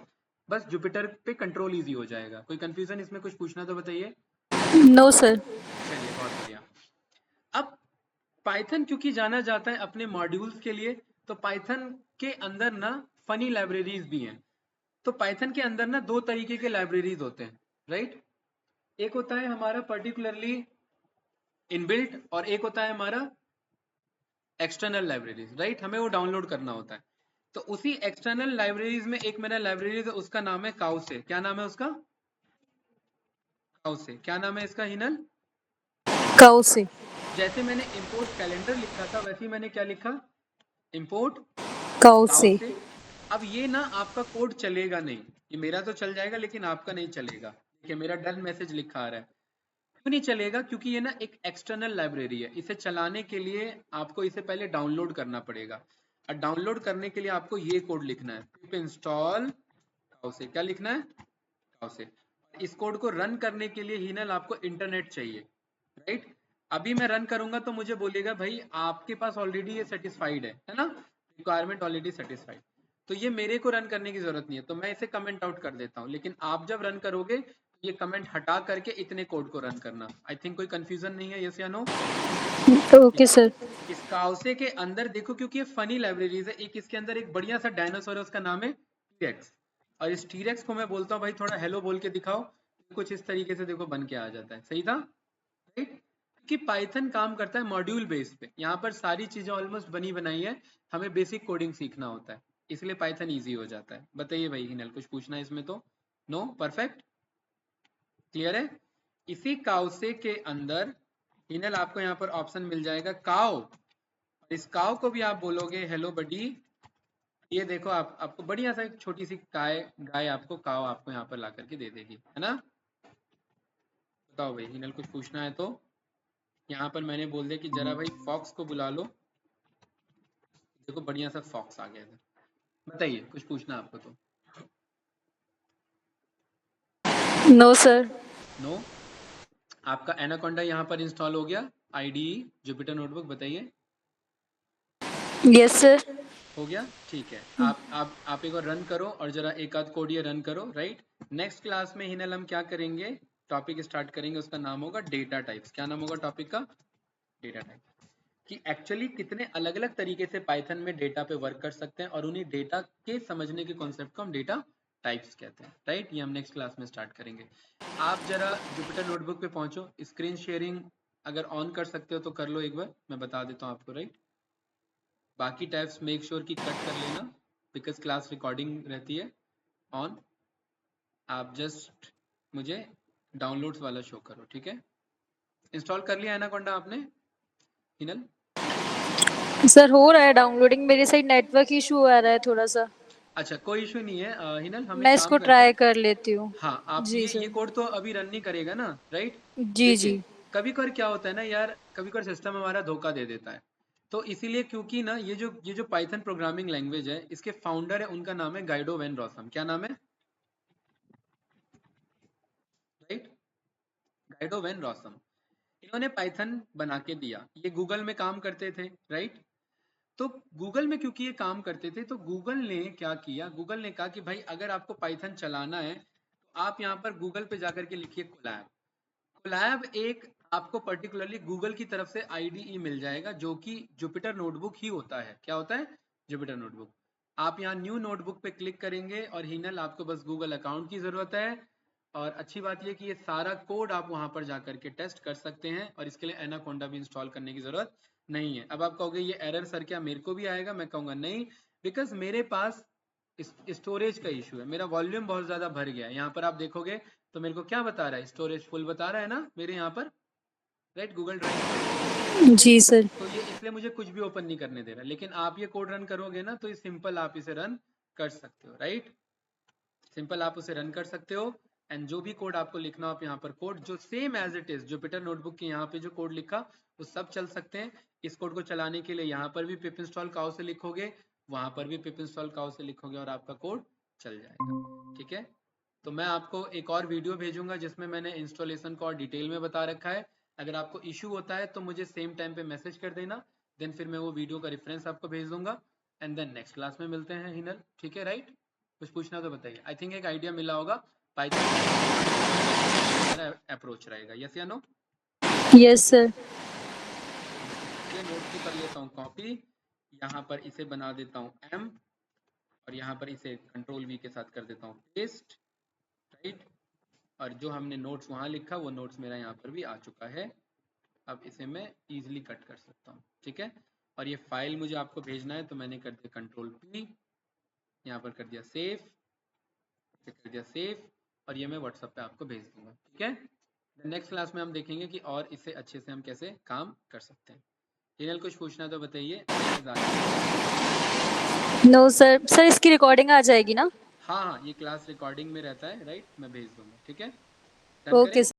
बस जुपिटर पे कंट्रोल इजी हो जाएगा। कोई कंफ्यूजन इसमें, कुछ पूछना तो बताइए। No sir. चलिए बहुत बढ़िया। अब पाइथन क्योंकि जाना जाता है अपने मॉड्यूल्स के लिए, तो पाइथन के अंदर ना फनी लाइब्रेरीज भी हैं। तो पाइथन के अंदर ना दो तरीके के लाइब्रेरीज होते हैं, राइट। एक होता है हमारा पर्टिकुलरली इनबिल्ट और एक होता है हमारा एक्सटर्नल लाइब्रेरीज, राइट। हमें वो डाउनलोड करना होता है। तो उसी एक्सटर्नल लाइब्रेरीज में एक मेरा लाइब्रेरीज है, उसका नाम है काउसे। क्या नाम है उसका? काउसे। क्या नाम है इसका हिनल? काउ से। जैसे मैंने इंपोर्ट कैलेंडर लिखा था वैसे ही मैंने क्या लिखा? इंपोर्ट काउ काउ से। से। अब ये ना आपका कोड चलेगा नहीं, ये मेरा तो चल जाएगा लेकिन आपका नहीं चलेगा। देखिए मेरा डन मैसेज लिखा आ रहा है। क्यों नहीं चलेगा? क्योंकि ये ना एक एक्सटर्नल लाइब्रेरी है। इसे चलाने के लिए आपको इसे पहले डाउनलोड करना पड़ेगा, और डाउनलोड करने के लिए आपको ये कोड लिखना है, पिप इंस्टॉल काउसे। क्या लिखना है? काउसे। इस कोड को रन करने के लिए हिनल आपको इंटरनेट चाहिए, राइट। अभी मैं रन करूंगा तो मुझे बोलेगा भाई आपके पास ऑलरेडी ये सेटिस्फाइड है ना, रिक्वायरमेंट ऑलरेडी सेटिस्फाइड। तो ये मेरे को रन करने की जरूरत नहीं है, तो मैं इसे कमेंट आउट कर देता हूँ। लेकिन आप जब रन करोगे ये कमेंट हटा करके इतने कोड को रन करना। आई थिंक कोई कंफ्यूजन नहीं है, यस या नो? Okay sir. इस काउसे के अंदर देखो, क्योंकि ये फनी लाइब्रेरीज है, एक इसके अंदर एक बढ़िया सा डायनासोर है, उसका नाम है टीरेक्स। और इस टीरेक्स को मैं बोलता हूँ भाई थोड़ा हेलो बोल के दिखाओ, कुछ इस तरीके से देखो बन के आ जाता है। सही था, राइट। कि पाइथन काम करता है मॉड्यूल बेस पे, यहाँ पर सारी चीजें ऑलमोस्ट बनी बनाई है, हमें बेसिक कोडिंग सीखना होता है, इसलिए पाइथन इजी हो जाता है। बताइए भाई हिनल, कुछ पूछना है इसमें तो? नो, परफेक्ट, क्लियर है। इसी काउसे के अंदर हिनल आपको यहाँ पर ऑप्शन मिल जाएगा काउ। इस काउ को भी आप बोलोगे हेलो बडी। ये देखो आपको बढ़िया सा एक छोटी सी गाय गाय आपको काउ आपको यहाँ पर ला करके दे देगी, है ना। बताओ भाई हिनल, कुछ पूछना है तो? यहाँ पर मैंने बोल दिया कि जरा भाई फॉक्स को बुला लो। देखो बढ़िया सा फॉक्स आ गया था। बताइए कुछ पूछना है आपको तो? No sir. नो। आपका एनाकोंडा यहाँ पर इंस्टॉल हो गया, आईडीई जुपिटर नोटबुक। बताइए, यस सर। हो गया? ठीक है। आप एक बार रन करो और जरा एक आध कोड ये रन करो, राइट। नेक्स्ट क्लास में हिनल हम क्या करेंगे, टॉपिक स्टार्ट करेंगे, उसका नाम होगा डेटा टाइप्स। क्या नाम होगा टॉपिक का? Data type. कि एक्चुअली कितने अलग अलग तरीके से पाइथन में डेटा पे वर्क कर सकते हैं, और उन्हीं डेटा के समझने के कॉन्सेप्ट को हम डेटा टाइप्स कहते हैं, राइट। ये हम नेक्स्ट क्लास में स्टार्ट करेंगे। आप जरा जुपिटर नोटबुक पे पहुंचो, स्क्रीन शेयरिंग अगर ऑन कर सकते हो तो कर लो एक बार, मैं बता देता हूँ आपको, राइट। बाकी टैब्स मेक श्योर की कट कर लेना, बिकॉज क्लास रिकॉर्डिंग रहती है ऑन। आप जस्ट मुझे डाउनलोड्स वाला शो करो, ठीक है। इंस्टॉल कर लिया एनाकोंडा आपने हिनल? सर हो रहा है डाउनलोडिंग, मेरे साइड नेटवर्क इशू आ रहा है थोड़ा सा। अच्छा कोई इशू नहीं है। हिनल हम मैं एक काम इसको करते ट्राई हैं। कर लेती हूँ। हाँ आप जी ये सर। कोड तो अभी रन नहीं करेगा ना, राइट। जी देखिए जी। कभी कभार क्या होता है ना यार, कभी कभार सिस्टम हमारा धोखा दे देता है। तो इसीलिए क्योंकि ना ये जो पाइथन प्रोग्रामिंग लैंग्वेज है, इसके फाउंडर है, उनका नाम है गाइडो वेन रॉसम। क्या नाम है? Right, Guido van Rossum. इन्होंने पाइथन बना के दिया। ये गूगल में काम करते थे, राइट। तो गूगल में क्योंकि ये काम करते थे, तो गूगल ने क्या किया, गूगल ने कहा कि भाई अगर आपको पाइथन चलाना है तो आप यहाँ पर गूगल पे जाकर के लिखिए कोलैब। कोलैब एक आपको पर्टिकुलरली गूगल की तरफ से आईडीई मिल जाएगा, जो कि जुपिटर नोटबुक ही होता है। क्या होता है? Jupyter notebook. आप यहाँ न्यू नोटबुक पे क्लिक करेंगे और हिनल आपको बस गूगल अकाउंट की जरूरत है। और अच्छी बात यह कि ये सारा कोड आप वहां पर जाकर के टेस्ट कर सकते हैं, और इसके लिए एनाकोंडा भी इंस्टॉल करने की जरूरत नहीं है। अब आप कहोगे ये एरर सर क्या मेरे को भी आएगा? मैं कहूंगा नहीं, बिकॉज मेरे पास स्टोरेज का इशू है, मेरा वॉल्यूम बहुत ज्यादा भर गया है। यहाँ पर आप देखोगे तो मेरे को क्या बता रहा है, स्टोरेज फुल बता रहा है ना मेरे यहाँ पर, राइट, गूगल ड्राइव पर। जी सर। तो ये इसलिए मुझे कुछ भी ओपन नहीं करने दे रहा। लेकिन आप ये कोड रन करोगे ना तो ये सिंपल आप इसे रन कर सकते हो, राइट। सिंपल आप उसे रन कर सकते हो। एंड जो भी कोड आपको लिखना हो आप यहाँ पर कोड जो same as it is Jupyter notebook के यहाँ पे जो कोड लिखा वो सब चल सकते हैं। इस कोड को चलाने के लिए यहाँ पर भी पिप इंस्टॉल काउ से लिखोगे, वहां पर भी पिप इंस्टॉल काउ से लिखोगे, और आपका कोड चल जाएगा, ठीक है। तो मैं आपको एक और वीडियो भेजूंगा जिसमें मैंने इंस्टॉलेशन को और डिटेल में बता रखा है। अगर आपको इशू होता है तो मुझे सेम टाइम पे मैसेज कर देना, देन फिर मैं वो वीडियो का रेफरेंस आपको भेज दूंगा। एंड देन नेक्स्ट क्लास में मिलते हैं हिनल, ठीक है, राइट। कुछ पूछना तो बताइए। आई थिंक एक आइडिया मिला होगा पाइथन अप्रोच रहेगा। यस या नो? Yes sir. ये नोट को कर लेता हूँ कॉपी, यहाँ पर इसे बना देता हूँ एम, और यहाँ पर इसे कंट्रोल वी के साथ कर देता हूँ पेस्ट, राइट। और जो हमने नोट्स वहाँ लिखा वो नोट्स मेरा यहाँ पर भी आ चुका है। अब इसे मैं इजीली कट कर सकता हूँ, ठीक है। और ये फाइल मुझे आपको भेजना है तो मैंने कर दिया कंट्रोल पी, यहाँ पर कर दिया सेव, कर दिया सेव, और ये मैं व्हाट्सएप पे आपको भेज दूंगा, ठीक है। नेक्स्ट क्लास में हम देखेंगे कि और इससे अच्छे से हम कैसे काम कर सकते हैं। हिनल कुछ पूछना तो बताइए। No sir. सर इसकी रिकॉर्डिंग आ जाएगी ना? हाँ हाँ, ये क्लास रिकॉर्डिंग में रहता है, राइट, मैं भेज दूंगा, ठीक है। ओके।